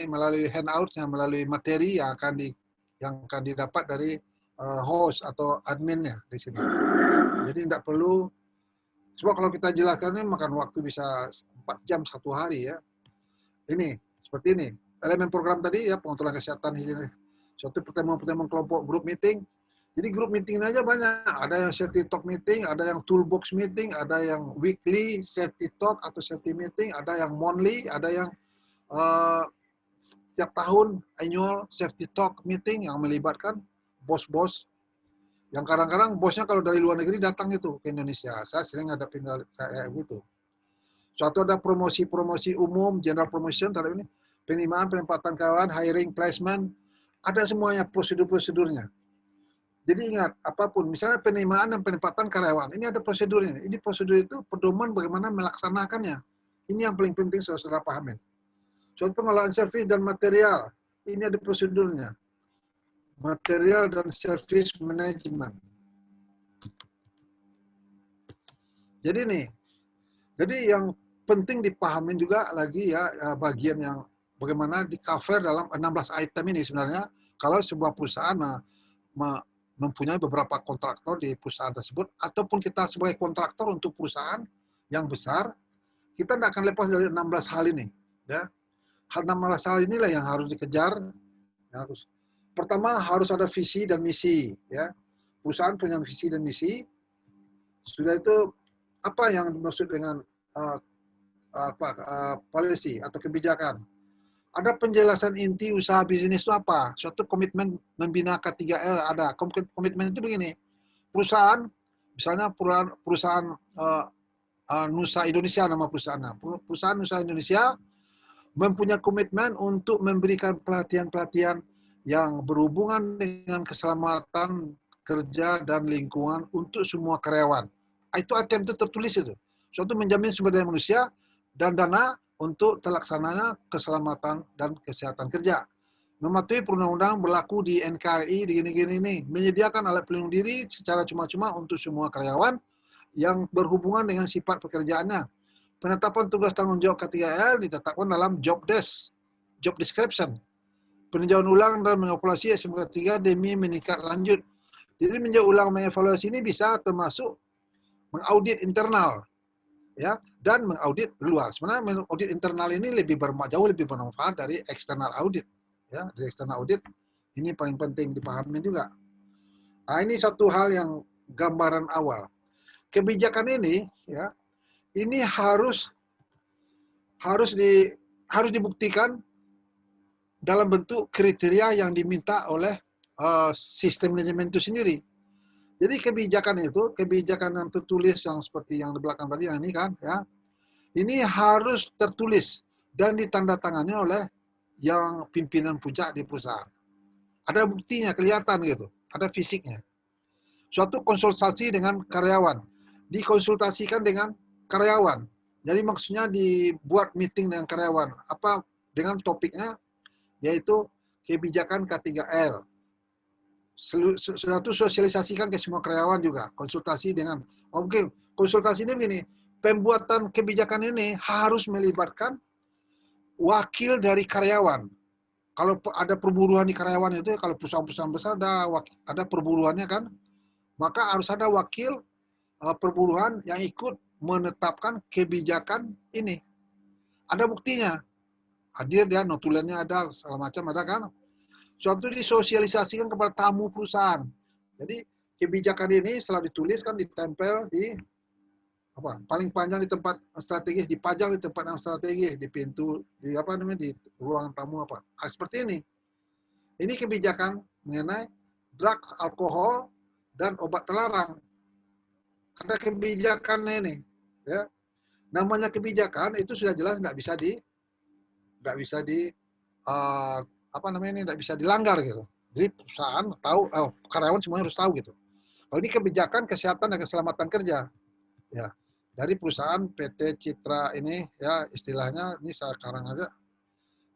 melalui handout-nya, melalui materi yang akan didapat dari host atau adminnya di sini. Jadi tidak perlu, sebab kalau kita jelaskannya makan waktu bisa 4 jam 1 hari ya. Ini seperti ini. Elemen program tadi ya, pengaturan kesehatan, suatu pertemuan-pertemuan kelompok, group meeting. Jadi grup meeting aja banyak. Ada yang safety talk meeting, ada yang toolbox meeting, ada yang weekly safety talk atau safety meeting, ada yang monthly, ada yang setiap tahun annual safety talk meeting yang melibatkan bos-bos. Yang kadang-kadang bosnya kalau dari luar negeri datang itu ke Indonesia. Saya sering ngadepin kayak gitu. Suatu ada promosi-promosi umum, general promotion, terhadap ini, penerimaan, penempatan karyawan, hiring, placement, ada semuanya prosedur-prosedurnya. Jadi ingat, apapun, misalnya penerimaan dan penempatan karyawan, ini ada prosedurnya. Ini prosedur itu pedoman bagaimana melaksanakannya. Ini yang paling penting saudara pahamin. Suatu pengelolaan servis dan material, ini ada prosedurnya. Material dan service management. Jadi nih, jadi yang penting dipahamin juga lagi ya bagian yang bagaimana di cover dalam 16 item ini sebenarnya kalau sebuah perusahaan mempunyai beberapa kontraktor di perusahaan tersebut ataupun kita sebagai kontraktor untuk perusahaan yang besar, kita tidak akan lepas dari 16 hal ini. Ya. Hal 16 hal inilah yang harus dikejar. Pertama harus ada visi dan misi. Ya. Perusahaan punya visi dan misi. Sudah itu apa yang dimaksud dengan policy atau kebijakan? Ada penjelasan inti usaha bisnis itu apa? Suatu komitmen membina K3L ada. Komitmen itu begini. Perusahaan, misalnya perusahaan Nusa Indonesia nama perusahaannya. Perusahaan Nusa Indonesia mempunyai komitmen untuk memberikan pelatihan-pelatihan yang berhubungan dengan keselamatan kerja dan lingkungan untuk semua karyawan. Itu item itu tertulis itu. Suatu menjamin sumber daya manusia dan dana untuk terlaksananya keselamatan dan kesehatan kerja. Mematuhi perundang-undang berlaku di NKRI di gini-gini ini. Menyediakan alat pelindung diri secara cuma-cuma untuk semua karyawan yang berhubungan dengan sifat pekerjaannya. Penetapan tugas tanggung jawab K3L ditetapkan dalam job description. Peninjauan ulang dan mengevaluasi SMK3 demi meningkat lanjut. Jadi meninjau ulang mengevaluasi ini bisa termasuk mengaudit internal, ya, dan mengaudit luar. Sebenarnya mengaudit internal ini jauh lebih bermanfaat dari external audit, ya. Dari external audit ini paling penting dipahami juga. Nah, ini satu hal yang gambaran awal. Kebijakan ini, ya, ini harus dibuktikan dalam bentuk kriteria yang diminta oleh sistem manajemen itu sendiri. Jadi kebijakan yang tertulis yang seperti yang di belakang tadi yang ini kan, ya, ini harus tertulis dan ditandatangani oleh yang pimpinan puncak di perusahaan. Ada buktinya, kelihatan gitu, ada fisiknya. Suatu konsultasi dengan karyawan, dikonsultasikan dengan karyawan. Jadi maksudnya dibuat meeting dengan karyawan, apa dengan topiknya yaitu kebijakan K3L. Sudah itu sosialisasikan ke semua karyawan juga, konsultasi dengan, oke, konsultasi ini begini, pembuatan kebijakan ini harus melibatkan wakil dari karyawan. Kalau ada perburuan di karyawan itu, kalau perusahaan-perusahaan besar ada perburuannya kan, maka harus ada wakil perburuan yang ikut menetapkan kebijakan ini. Ada buktinya, hadir dia, notulennya ada, segala macam ada kan. Suatu disosialisasikan kepada tamu perusahaan. Jadi kebijakan ini setelah ditulis kan ditempel di apa? Paling panjang di tempat strategis, dipajang di tempat yang strategis, di pintu, di apa namanya, di ruang tamu apa. Seperti ini. Ini kebijakan mengenai drugs, alkohol, dan obat terlarang. Ada kebijakan ini, ya. Namanya kebijakan itu sudah jelas nggak bisa dilanggar gitu. Jadi perusahaan tahu, karyawan semuanya harus tahu gitu. Kalau ini kebijakan kesehatan dan keselamatan kerja, ya, dari perusahaan PT Citra ini, ya, istilahnya ini sekarang aja,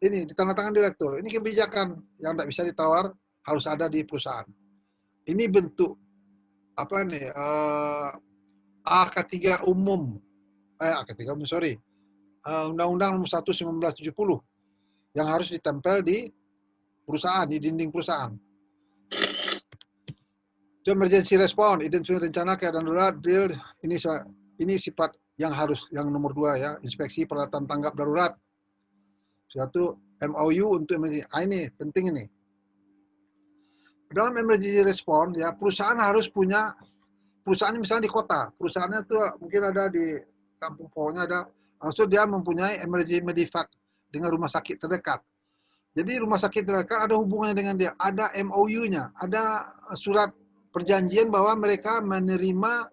ini ditandatangan direktur. Ini kebijakan yang tidak bisa ditawar, harus ada di perusahaan. Ini bentuk apa nih? AK3 umum, AK3 umum, sorry, Undang-Undang Nomor 1 1970 yang harus ditempel di perusahaan, di dinding perusahaan. Itu emergency response, identifikasi rencana keadaan darurat, drill, ini sifat yang harus, yang nomor 2 ya, inspeksi peralatan tanggap darurat. Suatu MOU untuk emergency. Ini penting ini. Dalam emergency response ya, perusahaan harus punya, perusahaannya misalnya di kota, perusahaannya itu mungkin ada di kampung, pokoknya ada, langsung dia mempunyai emergency medevac dengan rumah sakit terdekat. Jadi rumah sakit terdekat ada hubungannya dengan dia, ada MOU-nya, ada surat perjanjian bahwa mereka menerima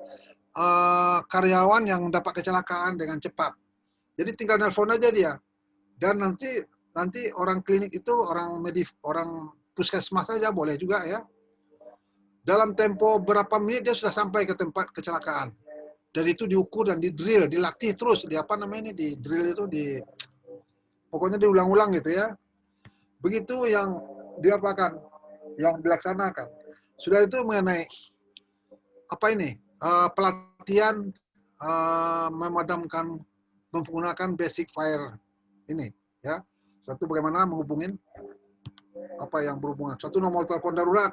karyawan yang dapat kecelakaan dengan cepat. Jadi tinggal nelpon aja dia. Dan nanti orang klinik itu, orang puskesmas saja boleh juga ya. Dalam tempo berapa menit dia sudah sampai ke tempat kecelakaan. Dan itu diukur dan di-drill, dilatih terus. Di apa namanya ini, di-drill itu, pokoknya diulang-ulang gitu ya. Begitu yang diapakan, yang dilaksanakan. Sudah itu mengenai apa ini, pelatihan memadamkan menggunakan basic fire ini ya. Satu bagaimana menghubungin apa yang berhubungan. Satu nomor telepon darurat.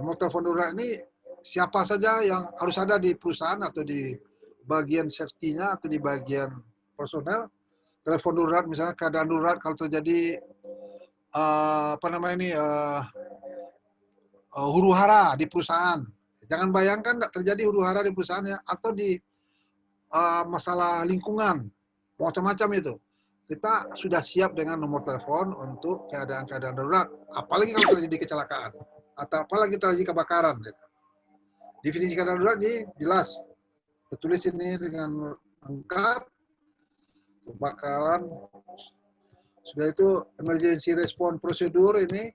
Nomor telepon darurat ini siapa saja yang harus ada di perusahaan atau di bagian safety-nya atau di bagian personel. Telepon darurat misalnya keadaan darurat kalau terjadi apa namanya ini huru-hara di perusahaan. Jangan bayangkan tidak terjadi huru-hara di perusahaannya atau di masalah lingkungan, macam-macam itu. Kita sudah siap dengan nomor telepon untuk keadaan-keadaan darurat. Apalagi kalau terjadi kecelakaan atau apalagi terjadi kebakaran. Definisi keadaan darurat ini jelas. Tertulis ini dengan lengkap. Kebakaran. Sudah itu emergency response prosedur ini.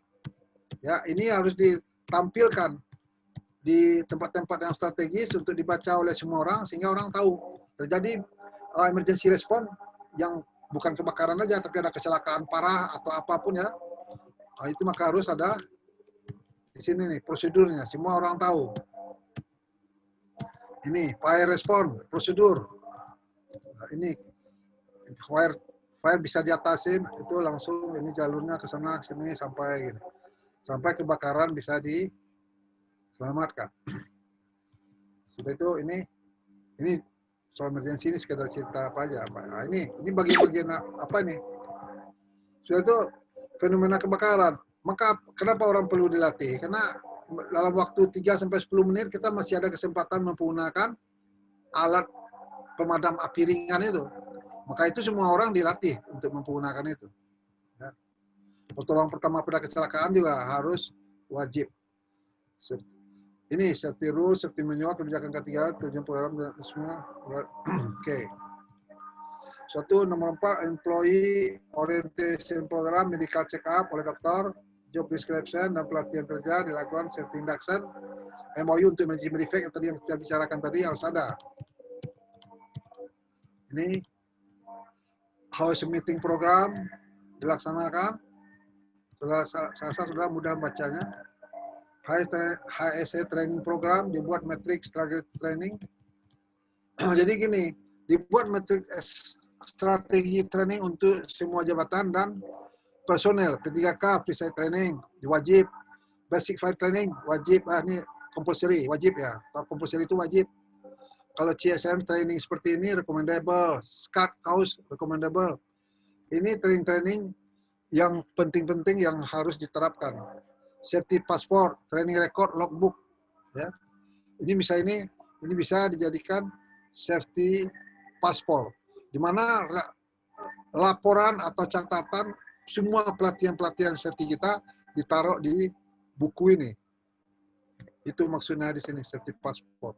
Ya, ini harus ditampilkan di tempat-tempat yang strategis untuk dibaca oleh semua orang sehingga orang tahu terjadi emergency response yang bukan kebakaran aja tapi ada kecelakaan parah atau apapun ya. Itu maka harus ada di sini nih prosedurnya, semua orang tahu. Ini fire response prosedur. Nah, ini fire bisa diatasin itu langsung ini jalurnya ke sana sini sampai gini. Sampai kebakaran bisa diselamatkan. Sudah itu ini soal emergency ini sekedar cerita apa aja. Nah, ini bagian-bagian apa nih? Sudah itu fenomena kebakaran. Maka kenapa orang perlu dilatih? Karena dalam waktu 3-10 menit kita masih ada kesempatan menggunakan alat pemadam api ringan itu. Maka itu semua orang dilatih untuk menggunakan itu. Ya. Pertolongan pertama pada kecelakaan juga harus wajib. Ini safety rule, safety manual, kebijakan ketiga, tujuan program dan semua. Oke. Suatu nomor 4, employee orientation program, medical check up oleh dokter, job description dan pelatihan kerja dilakukan safety induction. MOU untuk management defect yang tadi yang kita bicarakan tadi harus ada. Ini house meeting program dilaksanakan. Saya sudah mudah bacanya. HSE training program dibuat matrix training. Jadi gini, dibuat matrix strategi training untuk semua jabatan dan personel. P3K pre-site training wajib, basic fire training wajib. Ini compulsory wajib ya. Kalau compulsory itu wajib. Kalau CSM training seperti ini recommendable, SCAT course recommendable. Ini training yang penting-penting yang harus diterapkan. Safety passport, training record, logbook, ya. Ini bisa dijadikan safety passport, di mana laporan atau catatan semua pelatihan safety kita ditaruh di buku ini. Itu maksudnya di sini safety passport.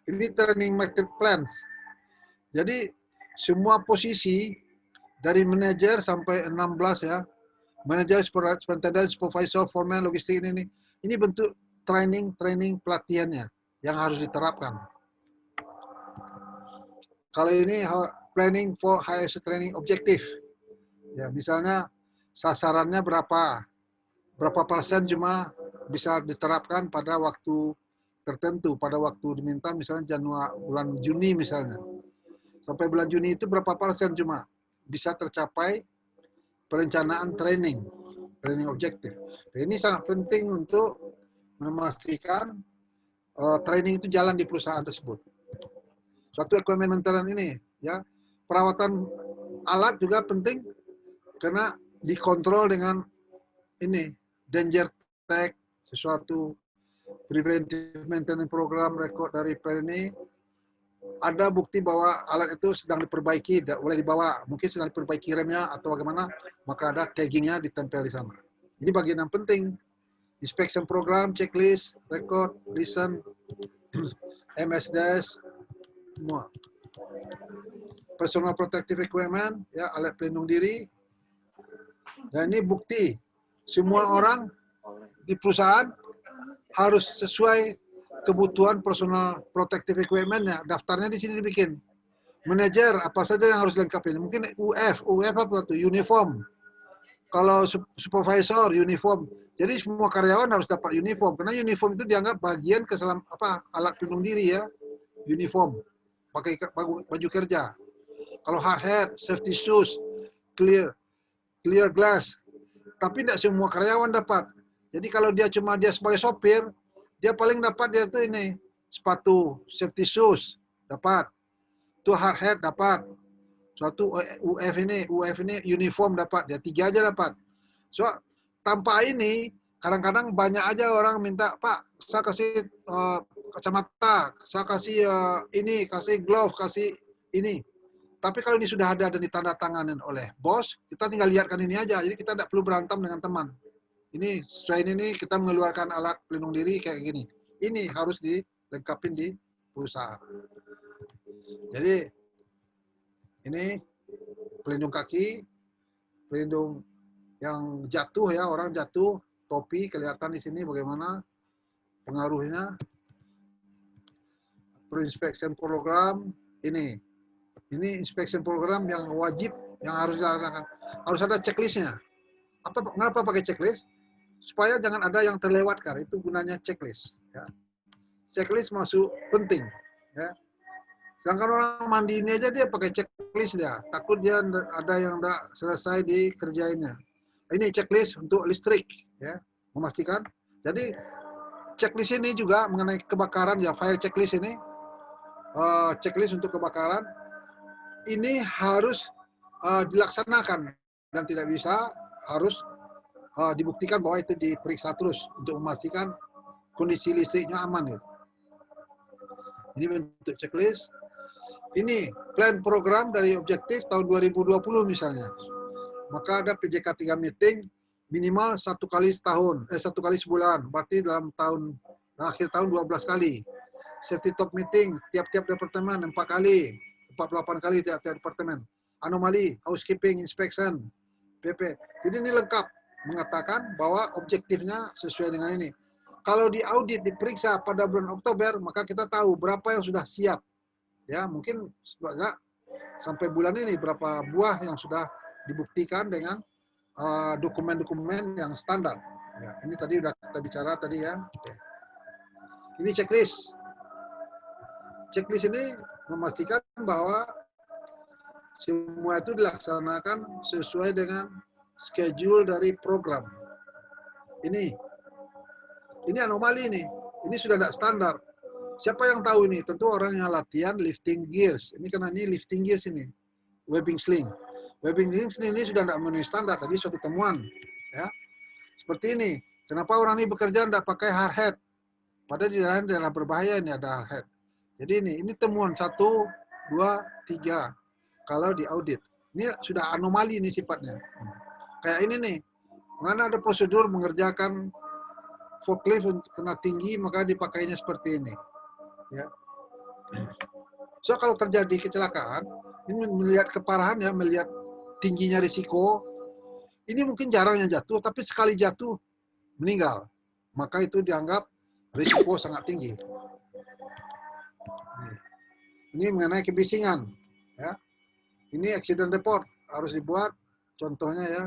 Ini training market plans. Jadi semua posisi dari manajer sampai 16 ya. Manajer, superintendent, supervisor, foreman, logistik ini bentuk training pelatihannya yang harus diterapkan. Kalau ini planning for highest training objective. Ya, misalnya sasarannya berapa persen cuma bisa diterapkan pada waktu tertentu, pada waktu diminta misalnya bulan Juni misalnya. Sampai bulan Juni itu berapa persen cuma bisa tercapai perencanaan training objektif. Ini sangat penting untuk memastikan training itu jalan di perusahaan tersebut. Suatu equipment maintenance ini, ya, perawatan alat juga penting karena dikontrol dengan ini danger tag, sesuatu preventive maintenance program record dari ini. Ada bukti bahwa alat itu sedang diperbaiki, boleh dibawa, mungkin sedang diperbaiki remnya atau bagaimana, maka ada taggingnya ditempel di sana. Ini bagian yang penting inspection program, checklist, record, listen, MS Dash, semua. Personal protective equipment, ya, alat pelindung diri. Dan ini bukti semua orang di perusahaan harus sesuai kebutuhan personal protective equipment-nya. Daftarnya di sini dibikin. Manajer apa saja yang harus dilengkapi. Mungkin UF apa tuh? Uniform. Kalau supervisor uniform. Jadi semua karyawan harus dapat uniform karena uniform itu dianggap bagian alat pelindung diri ya. Uniform. Pakai baju kerja. Kalau hard hat, safety shoes, clear glass. Tapi tidak semua karyawan dapat. Jadi kalau dia sebagai sopir, dia paling dapat dia tuh ini sepatu safety shoes dapat. Tuh hard hat dapat. Suatu UF ini uniform dapat. Dia 3 aja dapat. So tanpa ini kadang-kadang banyak aja orang minta, Pak, saya kasih kacamata, saya kasih ini, kasih glove, kasih ini. Tapi kalau ini sudah ada dan ditandatanganin oleh bos, kita tinggal lihatkan ini aja. Jadi kita tidak perlu berantem dengan teman. Ini sesuai ini kita mengeluarkan alat pelindung diri kayak gini. Ini harus dilengkapin di perusahaan. Jadi ini pelindung kaki, pelindung yang jatuh ya, orang jatuh, topi kelihatan di sini bagaimana pengaruhnya. Pre-inspection program ini. Ini inspection program yang wajib, yang harus dilakukan. Harus ada checklistnya. Kenapa pakai checklist? Supaya jangan ada yang terlewatkan. Itu gunanya checklist. Ya. Checklist masuk penting. Ya. Sedangkan orang mandi ini aja dia pakai checklist dia. Takut dia ada yang tidak selesai dikerjainnya. Ini checklist untuk listrik. Ya. Memastikan. Jadi checklist ini juga mengenai kebakaran ya. Fire checklist ini. Checklist untuk kebakaran. Ini harus dilaksanakan dan tidak bisa harus dibuktikan bahwa itu diperiksa terus untuk memastikan kondisi listriknya aman. Gitu. Ini bentuk checklist. Ini plan program dari objektif tahun 2020 misalnya. Maka ada PJK 3 meeting minimal 1 kali setahun, 1 kali sebulan. Berarti dalam akhir tahun 12 kali. Safety talk meeting tiap-tiap departemen 4 kali. 48 kali tiap-tiap departemen. Anomali, housekeeping, inspection, PP. Jadi ini lengkap mengatakan bahwa objektifnya sesuai dengan ini. Kalau di audit diperiksa pada bulan Oktober, maka kita tahu berapa yang sudah siap. Ya, mungkin sampai bulan ini berapa buah yang sudah dibuktikan dengan dokumen-dokumen yang standar. Ya, ini tadi sudah kita bicara tadi ya. Oke. Ini checklist. Checklist ini memastikan bahwa semua itu dilaksanakan sesuai dengan schedule dari program. Ini anomali nih. Ini sudah tidak standar. Siapa yang tahu ini? Tentu orang yang latihan lifting gears. Ini karena ini lifting gears ini. Webbing sling. Webbing sling ini sudah tidak memenuhi standar. Tadi suatu temuan. Ya. Seperti ini. Kenapa orang ini bekerja tidak pakai hard hat? Padahal di daerah berbahaya ini ada hard hat. Jadi ini temuan 1, 2, 3 kalau di audit. Ini sudah anomali ini sifatnya. Kayak ini nih, mana ada prosedur mengerjakan forklift untuk kena tinggi maka dipakainya seperti ini. Ya. So kalau terjadi kecelakaan, ini melihat keparahan ya, melihat tingginya risiko. Ini mungkin jarang yang jatuh, tapi sekali jatuh meninggal. Maka itu dianggap risiko sangat tinggi. Ini mengenai kebisingan, ya. Ini accident report harus dibuat, contohnya ya,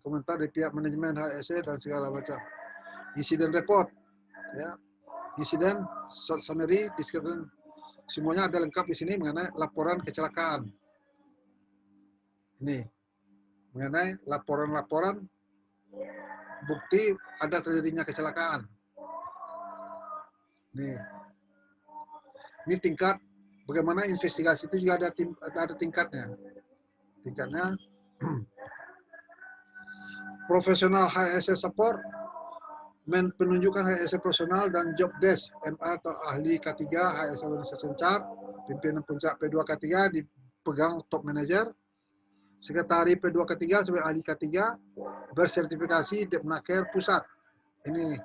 komentar dari pihak manajemen HSE dan segala macam. Incident report, ya, incident, short summary, description, semuanya ada lengkap di sini mengenai laporan kecelakaan. Ini mengenai laporan-laporan bukti ada terjadinya kecelakaan. Ini tingkat bagaimana investigasi itu juga ada tingkatnya. Tingkatnya profesional HSE support, penunjukan HSE profesional dan job desk MA atau ahli K3 HSE Organisation Chart, pimpinan puncak P2 K3 dipegang top manager, sekretari P2 K3 sebagai ahli K3 bersertifikasi Depnaker pusat. Ini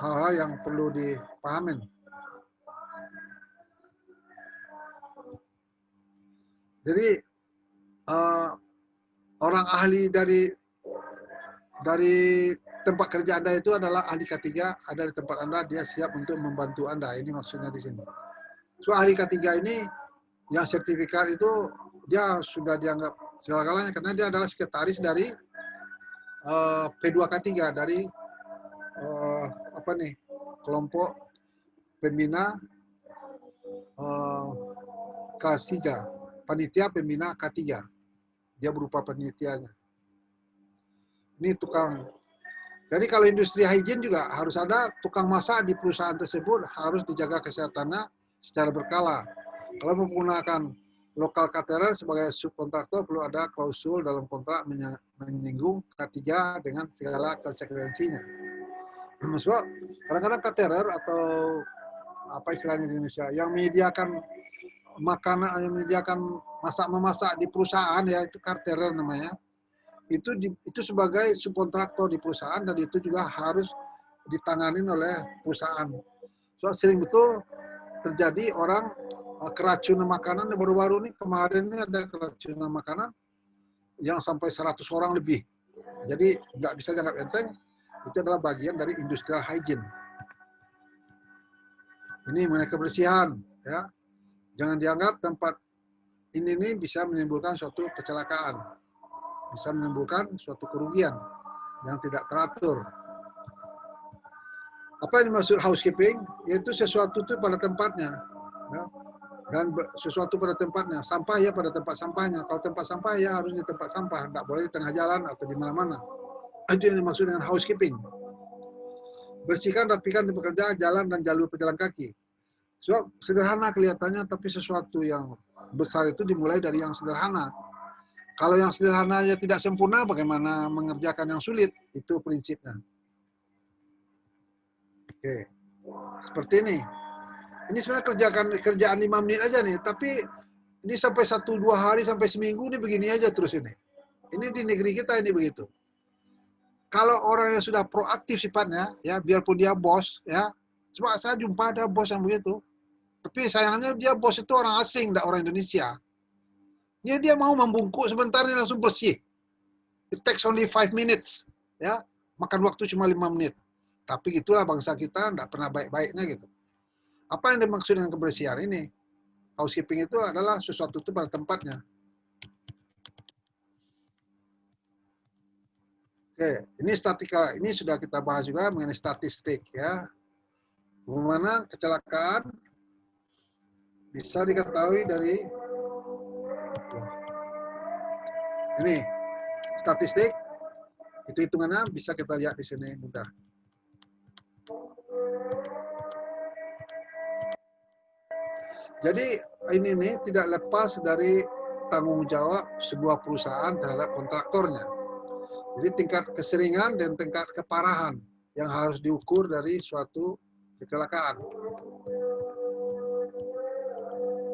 hal-hal yang perlu dipahamin. Jadi orang ahli dari tempat kerja Anda itu adalah ahli K3, ada di tempat Anda, dia siap untuk membantu Anda. Ini maksudnya di sini. So ahli K3 ini yang sertifikat itu dia sudah dianggap segala-galanya karena dia adalah sekretaris dari P2K3 dari kelompok pembina K3, panitia pembina K3. Dia berupa panitianya. Ini tukang. Jadi kalau industri hygiene juga harus ada tukang masak di perusahaan tersebut, harus dijaga kesehatannya secara berkala. Kalau menggunakan lokal caterer sebagai subkontraktor, perlu ada klausul dalam kontrak menyinggung K3 dengan segala konsekuensinya. Sebab kadang-kadang caterer atau apa istilahnya di Indonesia yang menyediakan makanan, yang menyediakan memasak di perusahaan, ya itu caterer namanya. Itu sebagai subkontraktor di perusahaan dan itu juga harus ditanganin oleh perusahaan. So sering betul terjadi orang keracunan makanan. Baru-baru ini kemarin ini ada keracunan makanan yang sampai 100 orang lebih. Jadi nggak bisa dianggap enteng. Itu adalah bagian dari industrial hygiene. Ini mengenai kebersihan, ya. Jangan dianggap tempat ini bisa menimbulkan suatu kecelakaan, bisa menimbulkan suatu kerugian yang tidak teratur. Apa yang dimaksud housekeeping? Yaitu sesuatu itu pada tempatnya, ya. Dan sesuatu pada tempatnya. Sampah ya pada tempat sampahnya. Kalau tempat sampah ya harus di tempat sampah, tidak boleh di tengah jalan atau di mana-mana. Itu yang dimaksud dengan housekeeping. Bersihkan, rapikan tempat kerja, jalan dan jalur pejalan kaki. So, sederhana kelihatannya, tapi sesuatu yang besar itu dimulai dari yang sederhana. Kalau yang sederhananya tidak sempurna, bagaimana mengerjakan yang sulit? Itu prinsipnya. Oke, seperti ini. Ini sebenarnya kerjaan 5 menit aja nih, tapi ini sampai 1-2 hari sampai seminggu ini begini aja terus ini. Ini di negeri kita ini begitu. Kalau orang yang sudah proaktif sifatnya, ya biarpun dia bos, ya. Cuma saya jumpa ada bos yang begitu. Tapi sayangnya dia bos itu orang asing, tidak orang Indonesia. Dia mau membungkuk sebentar dia langsung bersih. It takes only 5 minutes, ya. Makan waktu cuma 5 menit. Tapi itulah bangsa kita tidak pernah baik-baiknya gitu. Apa yang dimaksud dengan kebersihan ini? Housekeeping itu adalah sesuatu itu pada tempatnya. Oke, ini statika. Ini sudah kita bahas juga mengenai statistik, ya. Bagaimana kecelakaan bisa diketahui dari ini statistik. Itu hitungannya bisa kita lihat di sini mudah. Jadi ini nih tidak lepas dari tanggung jawab sebuah perusahaan terhadap kontraktornya. Jadi tingkat keseringan dan tingkat keparahan yang harus diukur dari suatu kecelakaan.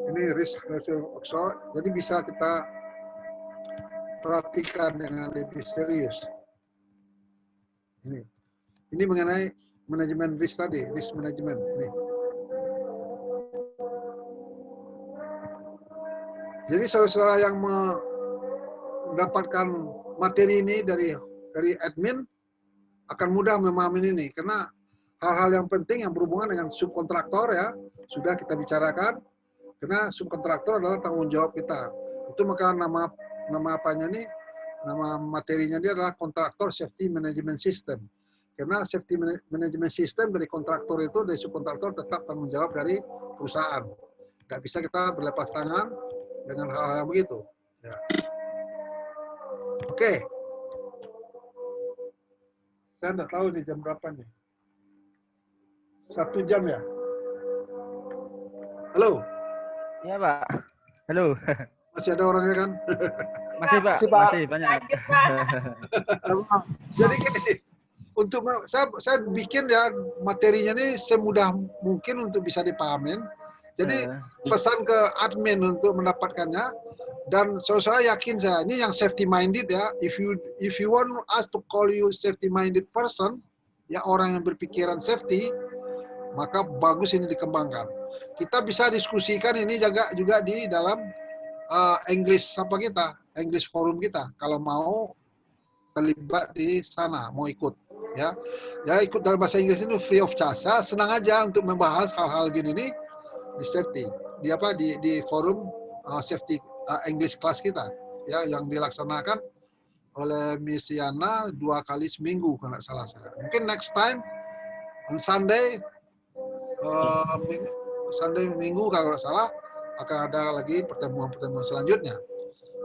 Ini risk factor, jadi bisa kita perhatikan dengan lebih serius. Ini mengenai manajemen risk tadi, risk management. Nih. Jadi saudara-saudara yang mendapatkan materi ini dari admin akan mudah memahami ini karena hal-hal yang penting yang berhubungan dengan subkontraktor ya sudah kita bicarakan karena subkontraktor adalah tanggung jawab kita. Itu maka nama apanya nih, nama materinya dia adalah kontraktor safety management system. Karena safety management system dari kontraktor itu dari subkontraktor tetap tanggung jawab dari perusahaan. Nggak bisa kita berlepas tangan dengan hal-hal begitu. Ya. Oke. Saya nggak tahu di jam berapa nih. 1 jam ya? Halo? Iya, Pak. Halo. Masih ada orangnya kan? Masih, Pak. Masih banyak. Jadi gini, untuk saya bikin ya materinya ini semudah mungkin untuk bisa dipahamin. Jadi pesan ke admin untuk mendapatkannya dan saya yakin ini yang safety minded ya. If you want us to call you safety minded person, ya orang yang berpikiran safety, maka bagus ini dikembangkan. Kita bisa diskusikan ini juga di dalam English English forum kita. Kalau mau terlibat di sana, mau ikut, ya ikut dalam bahasa Inggris itu free of charge. Saya senang aja untuk membahas hal-hal gini nih di safety, di forum safety English class kita, ya yang dilaksanakan oleh Miss Yana 2 kali seminggu kalau nggak salah saya. Mungkin next time on Sunday, minggu kalau nggak salah akan ada lagi pertemuan-pertemuan selanjutnya.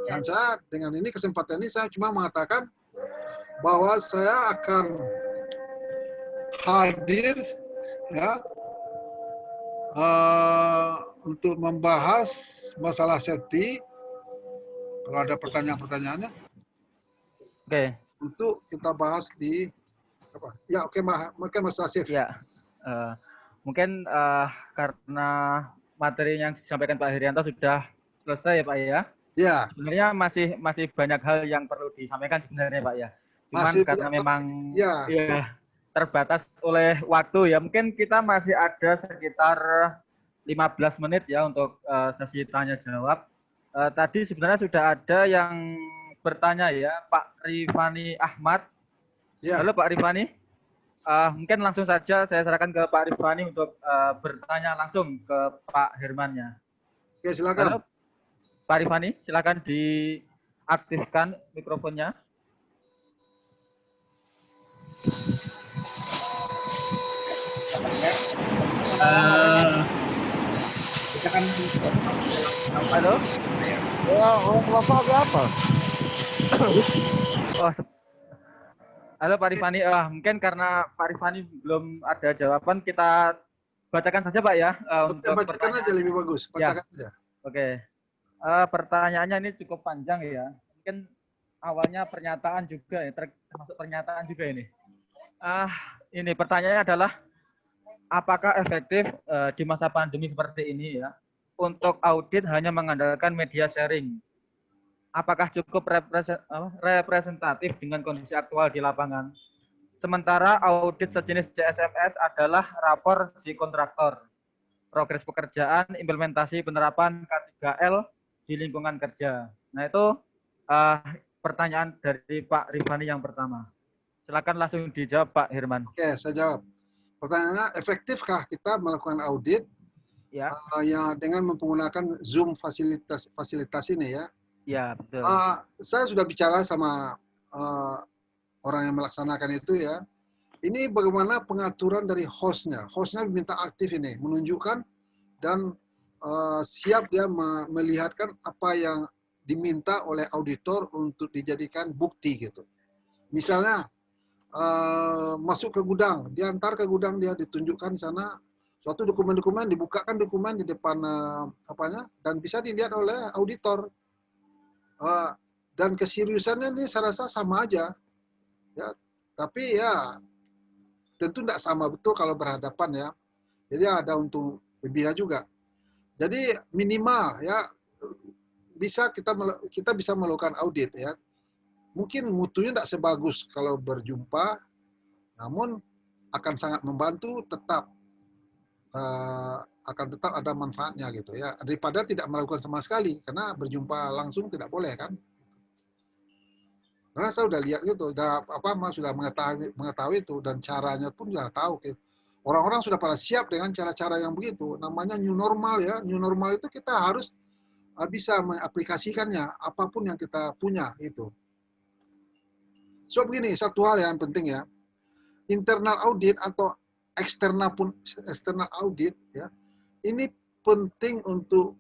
Dan saya dengan ini kesempatan ini saya cuma mengatakan bahwa saya akan hadir ya untuk membahas masalah safety. Kalau ada pertanyaan-pertanyaannya, Oke. untuk kita bahas di apa? Ya oke, mungkin masalah safety. Ya. Mungkin karena materi yang disampaikan Pak Herianto sudah selesai ya Pak ya. Ya. Sebenarnya masih banyak hal yang perlu disampaikan sebenarnya Pak ya. Cuman Masih karena memang ya. Terbatas oleh waktu ya, mungkin kita masih ada sekitar 15 menit ya untuk sesi tanya jawab. Tadi sebenarnya sudah ada yang bertanya ya, Pak Rifani Ahmad. Ya. Halo Pak Rifani. Mungkin langsung saja saya serahkan ke Pak Rifani untuk bertanya langsung ke Pak Hermannya. Oke, silakan. Halo Pak Rifani, silakan diaktifkan mikrofonnya. Halo? Ya, Bapak ada apa? Halo Pak Rifani, mungkin karena Pak Rifani belum ada jawaban, kita bacakan saja Pak ya. Untuk bacakan aja lebih bagus, bacakan aja. Oke. Pertanyaannya ini cukup panjang ya. Mungkin awalnya pernyataan juga ya, termasuk pernyataan juga ini. Ini pertanyaannya adalah, apakah efektif di masa pandemi seperti ini ya, untuk audit hanya mengandalkan media sharing? Apakah cukup representatif dengan kondisi aktual di lapangan? Sementara audit sejenis CSMS adalah rapor si kontraktor, progres pekerjaan, implementasi penerapan K3L di lingkungan kerja. Nah itu pertanyaan dari Pak Rifani yang pertama. Silakan langsung dijawab Pak Herman. Oke, saya jawab. Pertanyaannya, efektifkah kita melakukan audit ya yang dengan menggunakan Zoom fasilitas ini ya? Ya, betul. Saya sudah bicara sama orang yang melaksanakan itu ya. Ini bagaimana pengaturan dari hostnya. Hostnya diminta aktif ini, menunjukkan dan siap dia melihatkan apa yang diminta oleh auditor untuk dijadikan bukti gitu. Misalnya masuk ke gudang, diantar ke gudang, dia ditunjukkan di sana suatu dokumen-dokumen, dibukakan dokumen di depan dan bisa dilihat oleh auditor. Dan keseriusannya ini saya rasa sama aja, ya. Tapi ya tentu tidak sama betul kalau berhadapan ya. Jadi ada untuk lebihnya juga. Jadi minimal ya bisa kita bisa melakukan audit ya. Mungkin mutunya tidak sebagus kalau berjumpa, namun akan sangat membantu, akan tetap ada manfaatnya gitu ya, daripada tidak melakukan sama sekali, karena berjumpa langsung tidak boleh kan. Karena saya sudah lihat gitu, sudah mengetahui itu, dan caranya pun sudah tahu. Gitu. Orang-orang sudah pada siap dengan cara-cara yang begitu. Namanya new normal ya. New normal itu kita harus bisa mengaplikasikannya apapun yang kita punya itu. So begini, satu hal yang penting ya, internal audit atau eksternal audit ya, ini penting untuk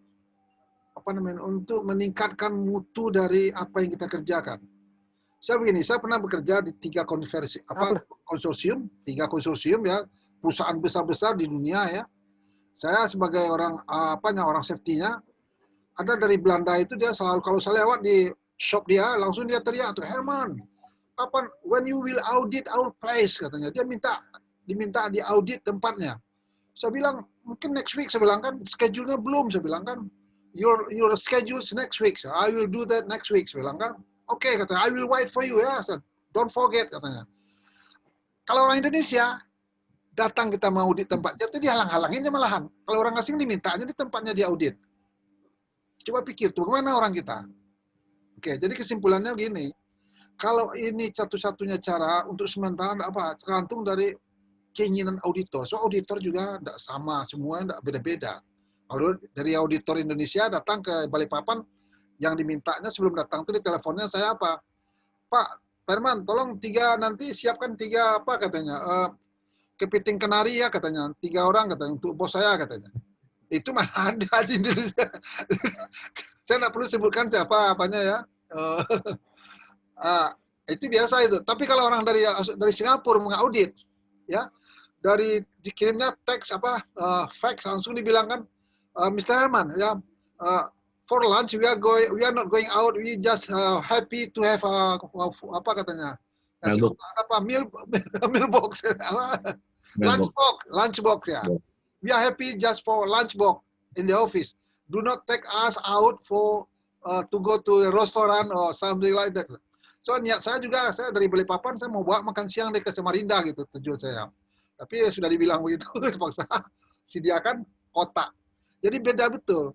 untuk meningkatkan mutu dari apa yang kita kerjakan. Saya pernah bekerja di 3 konsorsium ya, perusahaan besar-besar di dunia ya. Saya sebagai orang orang safety-nya, ada dari Belanda itu, dia selalu kalau saya lewat di shop dia, langsung dia teriak tuh, Herman, kapan when you will audit our place, katanya. Dia diminta di audit tempatnya. Saya bilang mungkin next week. Saya bilang kan schedule-nya belum. Saya bilang kan your schedule next week. So, I will do that next week. Saya bilang kan oke, katanya I will wait for you ya. So, don't forget, katanya. Kalau orang Indonesia datang kita mau audit tempatnya itu dihalang-halanginnya malahan. Kalau orang asing dimintanya di tempatnya diaudit. Coba pikir tuh, kemana orang kita? Oke, jadi kesimpulannya gini. Kalau ini satu-satunya cara untuk sementara enggak apa, tergantung dari keinginan auditor. So auditor juga enggak sama, semua enggak beda-beda. Kalau dari auditor Indonesia datang ke Balikpapan, yang dimintanya sebelum datang itu di teleponnya saya apa? Pak Herman, tolong nanti siapkan 3 apa katanya, kepiting kenari ya katanya, 3 orang katanya untuk bos saya katanya. Itu mana ada di Indonesia. Saya nggak perlu sebutkan siapa apanya ya. Itu biasa itu. Tapi kalau orang dari Singapura mengaudit, ya dikirimnya teks fax langsung dibilangkan, Mr. Herman, ya, for lunch we are not going out, we just happy to have apa katanya, meal box, lunch box ya. We are happy just for lunch box in the office. Do not take us out for to go to a restaurant or something like that. So niat saya juga, saya dari Balikpapan saya mau bawa makan siang deh ke Samarinda gitu tujuan saya. Tapi sudah dibilang begitu, terpaksa sediakan kotak. Jadi beda betul.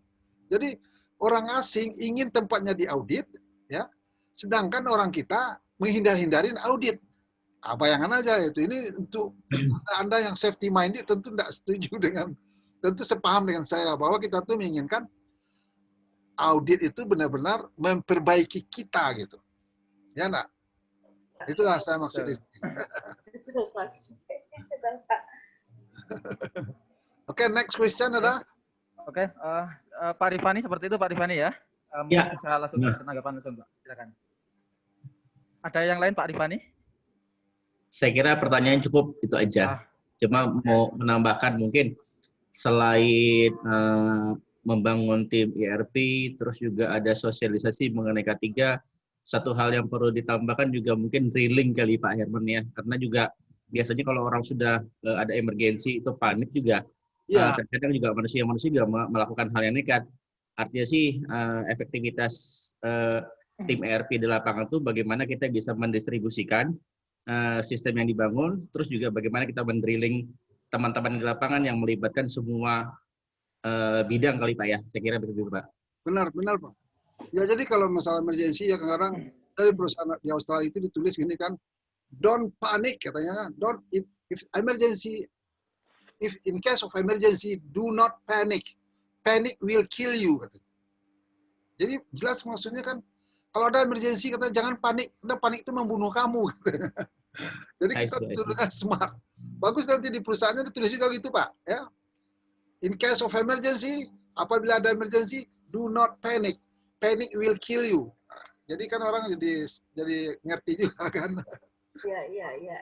Jadi orang asing ingin tempatnya diaudit, ya, sedangkan orang kita menghindar-hindarin audit. Bayangan aja itu. Ini untuk Anda yang safety minded tentu tidak setuju tentu sepaham dengan saya bahwa kita tuh menginginkan audit itu benar-benar memperbaiki kita gitu. Ya enggak? Itulah saya maksud itu. Oke, next question ada? Oke, Pak Rifani seperti itu Pak Rifani ya. Mungkin bisa langsung tanggapan langsung Pak. Silakan. Ada yang lain Pak Rifani? Saya kira pertanyaan cukup itu aja. Cuma mau menambahkan mungkin selain membangun tim ERP, terus juga ada sosialisasi mengenai K3, satu hal yang perlu ditambahkan juga mungkin drilling kali Pak Herman ya. Karena juga biasanya kalau orang sudah ada emergensi itu panik juga. Ya. Terkadang juga manusia juga melakukan hal yang nekat. Artinya sih efektivitas tim ERP di lapangan itu bagaimana kita bisa mendistribusikan sistem yang dibangun, terus juga bagaimana kita mendrilling teman-teman di lapangan yang melibatkan semua bidang kali Pak ya. Saya kira begitu Pak. Benar Pak. Ya jadi kalau masalah emergensi ya kadang-kadang dari perusahaan di Australia itu ditulis gini kan, don't panic katanya, if in case of emergency, do not panic. Panic will kill you. Katanya. Jadi jelas maksudnya kan, kalau ada emergency katanya jangan panik, karena panik itu membunuh kamu. Jadi kita disuruhnya smart. Bagus nanti di perusahaannya ditulis juga gitu Pak. Ya. In case of emergency, apabila ada emergency, do not panic. Panic will kill you. Jadi kan orang jadi ngerti juga kan. Iya.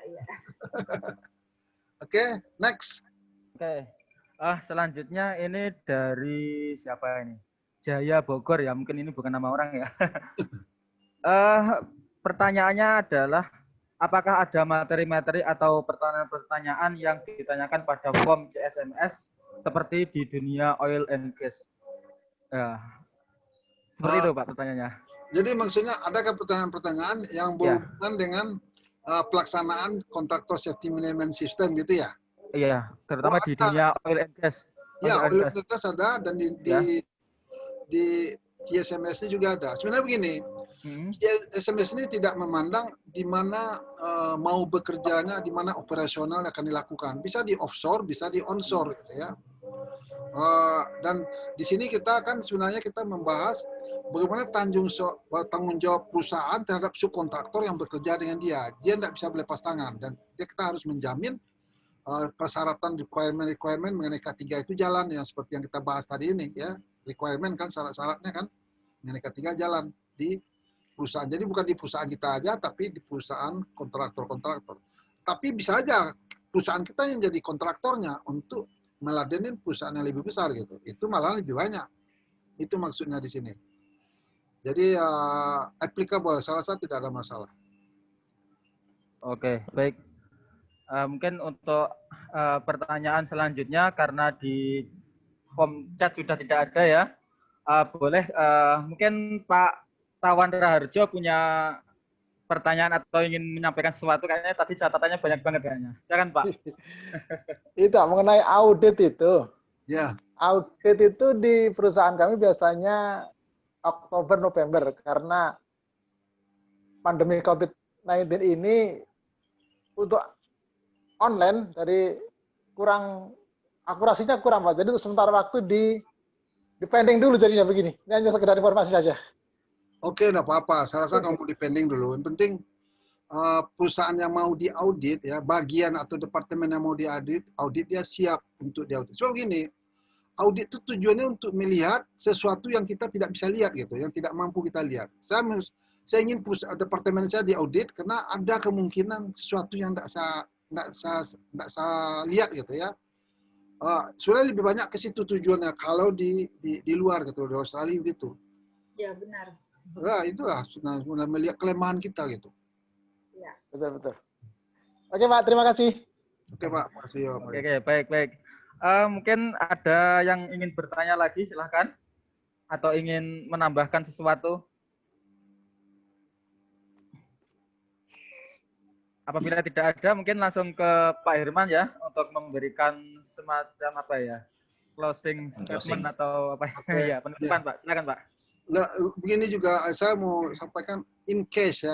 Oke, next. Oke. Selanjutnya ini dari siapa ini? Jaya Bogor ya, mungkin ini bukan nama orang ya. Pertanyaannya adalah, apakah ada materi-materi atau pertanyaan-pertanyaan yang ditanyakan pada form CSMS seperti di dunia oil and gas? Seperti itu Pak pertanyaannya. Jadi maksudnya adakah pertanyaan-pertanyaan yang berhubungan dengan pelaksanaan kontraktor safety management system gitu ya? Iya, terutama di dunia oil and gas. Ya, oil and gas ada dan di CSMS ini juga ada. Sebenarnya begini, CSMS ini tidak memandang di mana mau bekerjanya, di mana operasional akan dilakukan. Bisa di offshore, bisa di onshore, gitu ya. Dan di sini kita kan sebenarnya kita membahas bagaimana tanggung jawab perusahaan terhadap subkontraktor yang bekerja dengan dia. Dia tidak bisa berlepas tangan dan kita harus menjamin persyaratan requirement mengenai K3 itu jalan yang seperti yang kita bahas tadi ini ya. Requirement kan syarat-syaratnya kan mengenai K3 jalan di perusahaan. Jadi bukan di perusahaan kita aja tapi di perusahaan kontraktor-kontraktor. Tapi bisa aja perusahaan kita yang jadi kontraktornya untuk meladenin perusahaan yang lebih besar gitu. Itu malah lebih banyak. Itu maksudnya di sini. Jadi applicable, saya rasa tidak ada masalah. Oke, baik. Mungkin untuk pertanyaan selanjutnya karena di form chat sudah tidak ada ya, boleh mungkin Pak Tawan Raharjo punya pertanyaan atau ingin menyampaikan sesuatu, kayaknya tadi catatannya banyak banget kayaknya. Silakan Pak. Itu mengenai audit itu. Ya, Audit itu di perusahaan kami biasanya Oktober November karena pandemi COVID-19 ini untuk online dari kurang akurasinya kurang Pak. Jadi untuk sementara waktu di pending dulu jadinya begini. Ini hanya sekedar informasi saja. oke, enggak apa-apa. Saya rasa kamu dipending dulu. Yang penting perusahaan yang mau diaudit ya, bagian atau departemen yang mau diaudit, dia siap untuk diaudit. So begini, audit itu tujuannya untuk melihat sesuatu yang kita tidak bisa lihat gitu, yang tidak mampu kita lihat. Saya ingin departemen saya diaudit karena ada kemungkinan sesuatu yang tidak saya lihat gitu ya. Sudah lebih banyak ke situ tujuannya kalau di luar gitu, di Australia gitu. Ya, benar. Ya, itulah sudah melihat kelemahan kita gitu. Ya. Betul. Oke Pak, terima kasih. Oke Pak, makasih ya. Pak. Oke, baik. Mungkin ada yang ingin bertanya lagi, silahkan. Atau ingin menambahkan sesuatu. Apabila tidak ada, mungkin langsung ke Pak Herman ya, untuk memberikan semacam apa ya, closing statement atau apa ya, penutupan Pak. Silakan Pak. Nah, begini juga saya mau sampaikan in case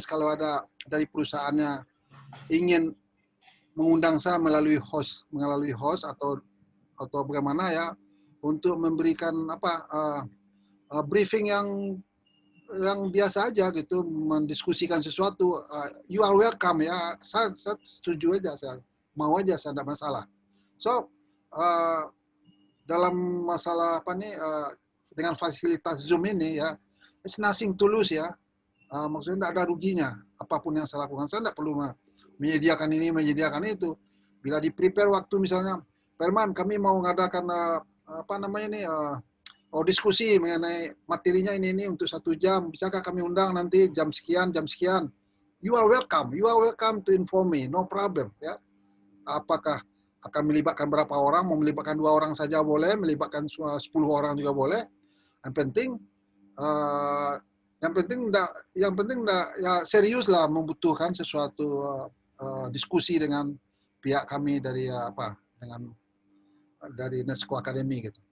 kalau ada dari perusahaannya ingin mengundang saya melalui host atau bagaimana ya untuk memberikan briefing yang biasa aja gitu, mendiskusikan sesuatu, you are welcome ya. Saya setuju aja, saya mau aja, saya tidak masalah. So dalam masalah dengan fasilitas Zoom ini ya, it's nothing to lose ya. Maksudnya tidak ada ruginya apapun yang saya lakukan. Saya tidak perlu menyediakan ini, menyediakan itu. Bila di-prepare waktu misalnya, Perman, kami mau mengadakan diskusi mengenai materinya ini untuk 1 jam. Bisakah kami undang nanti jam sekian. You are welcome to inform me, no problem ya. Apakah akan melibatkan berapa orang? Mau melibatkan 2 orang saja boleh, melibatkan 10 orang juga boleh. Yang penting ya serius lah, membutuhkan sesuatu diskusi dengan pihak kami dari dari Nesco Academy gitu.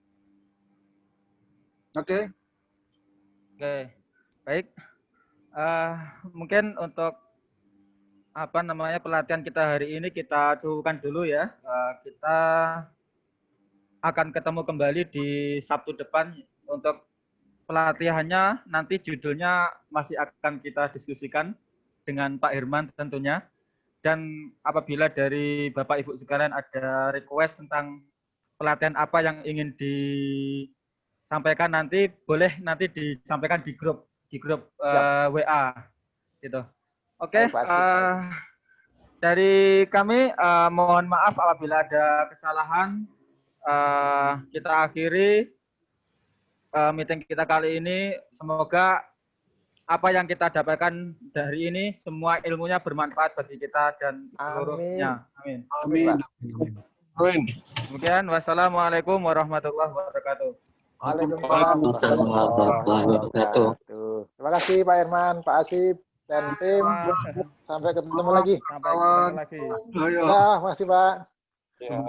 Oke. Baik. Mungkin untuk pelatihan kita hari ini kita cukupkan dulu ya. Kita akan ketemu kembali di Sabtu depan untuk pelatihannya. Nanti judulnya masih akan kita diskusikan dengan Pak Herman tentunya. Dan apabila dari Bapak Ibu sekalian ada request tentang pelatihan apa yang ingin disampaikan, nanti boleh nanti disampaikan di grup WA gitu. Oke. Dari kami mohon maaf apabila ada kesalahan. Kita akhiri meeting kita kali ini. Semoga apa yang kita dapatkan dari ini semua ilmunya bermanfaat bagi kita dan seluruhnya. Amin. Amin. Kemudian wassalamualaikum warahmatullahi wabarakatuh. Waalaikumsalam warahmatullahi wabarakatuh. Terima kasih Pak Herman, Pak Asif dan tim. Sampai ketemu lagi. Sampai ketemu lagi. Ya, makasih Pak. Ya.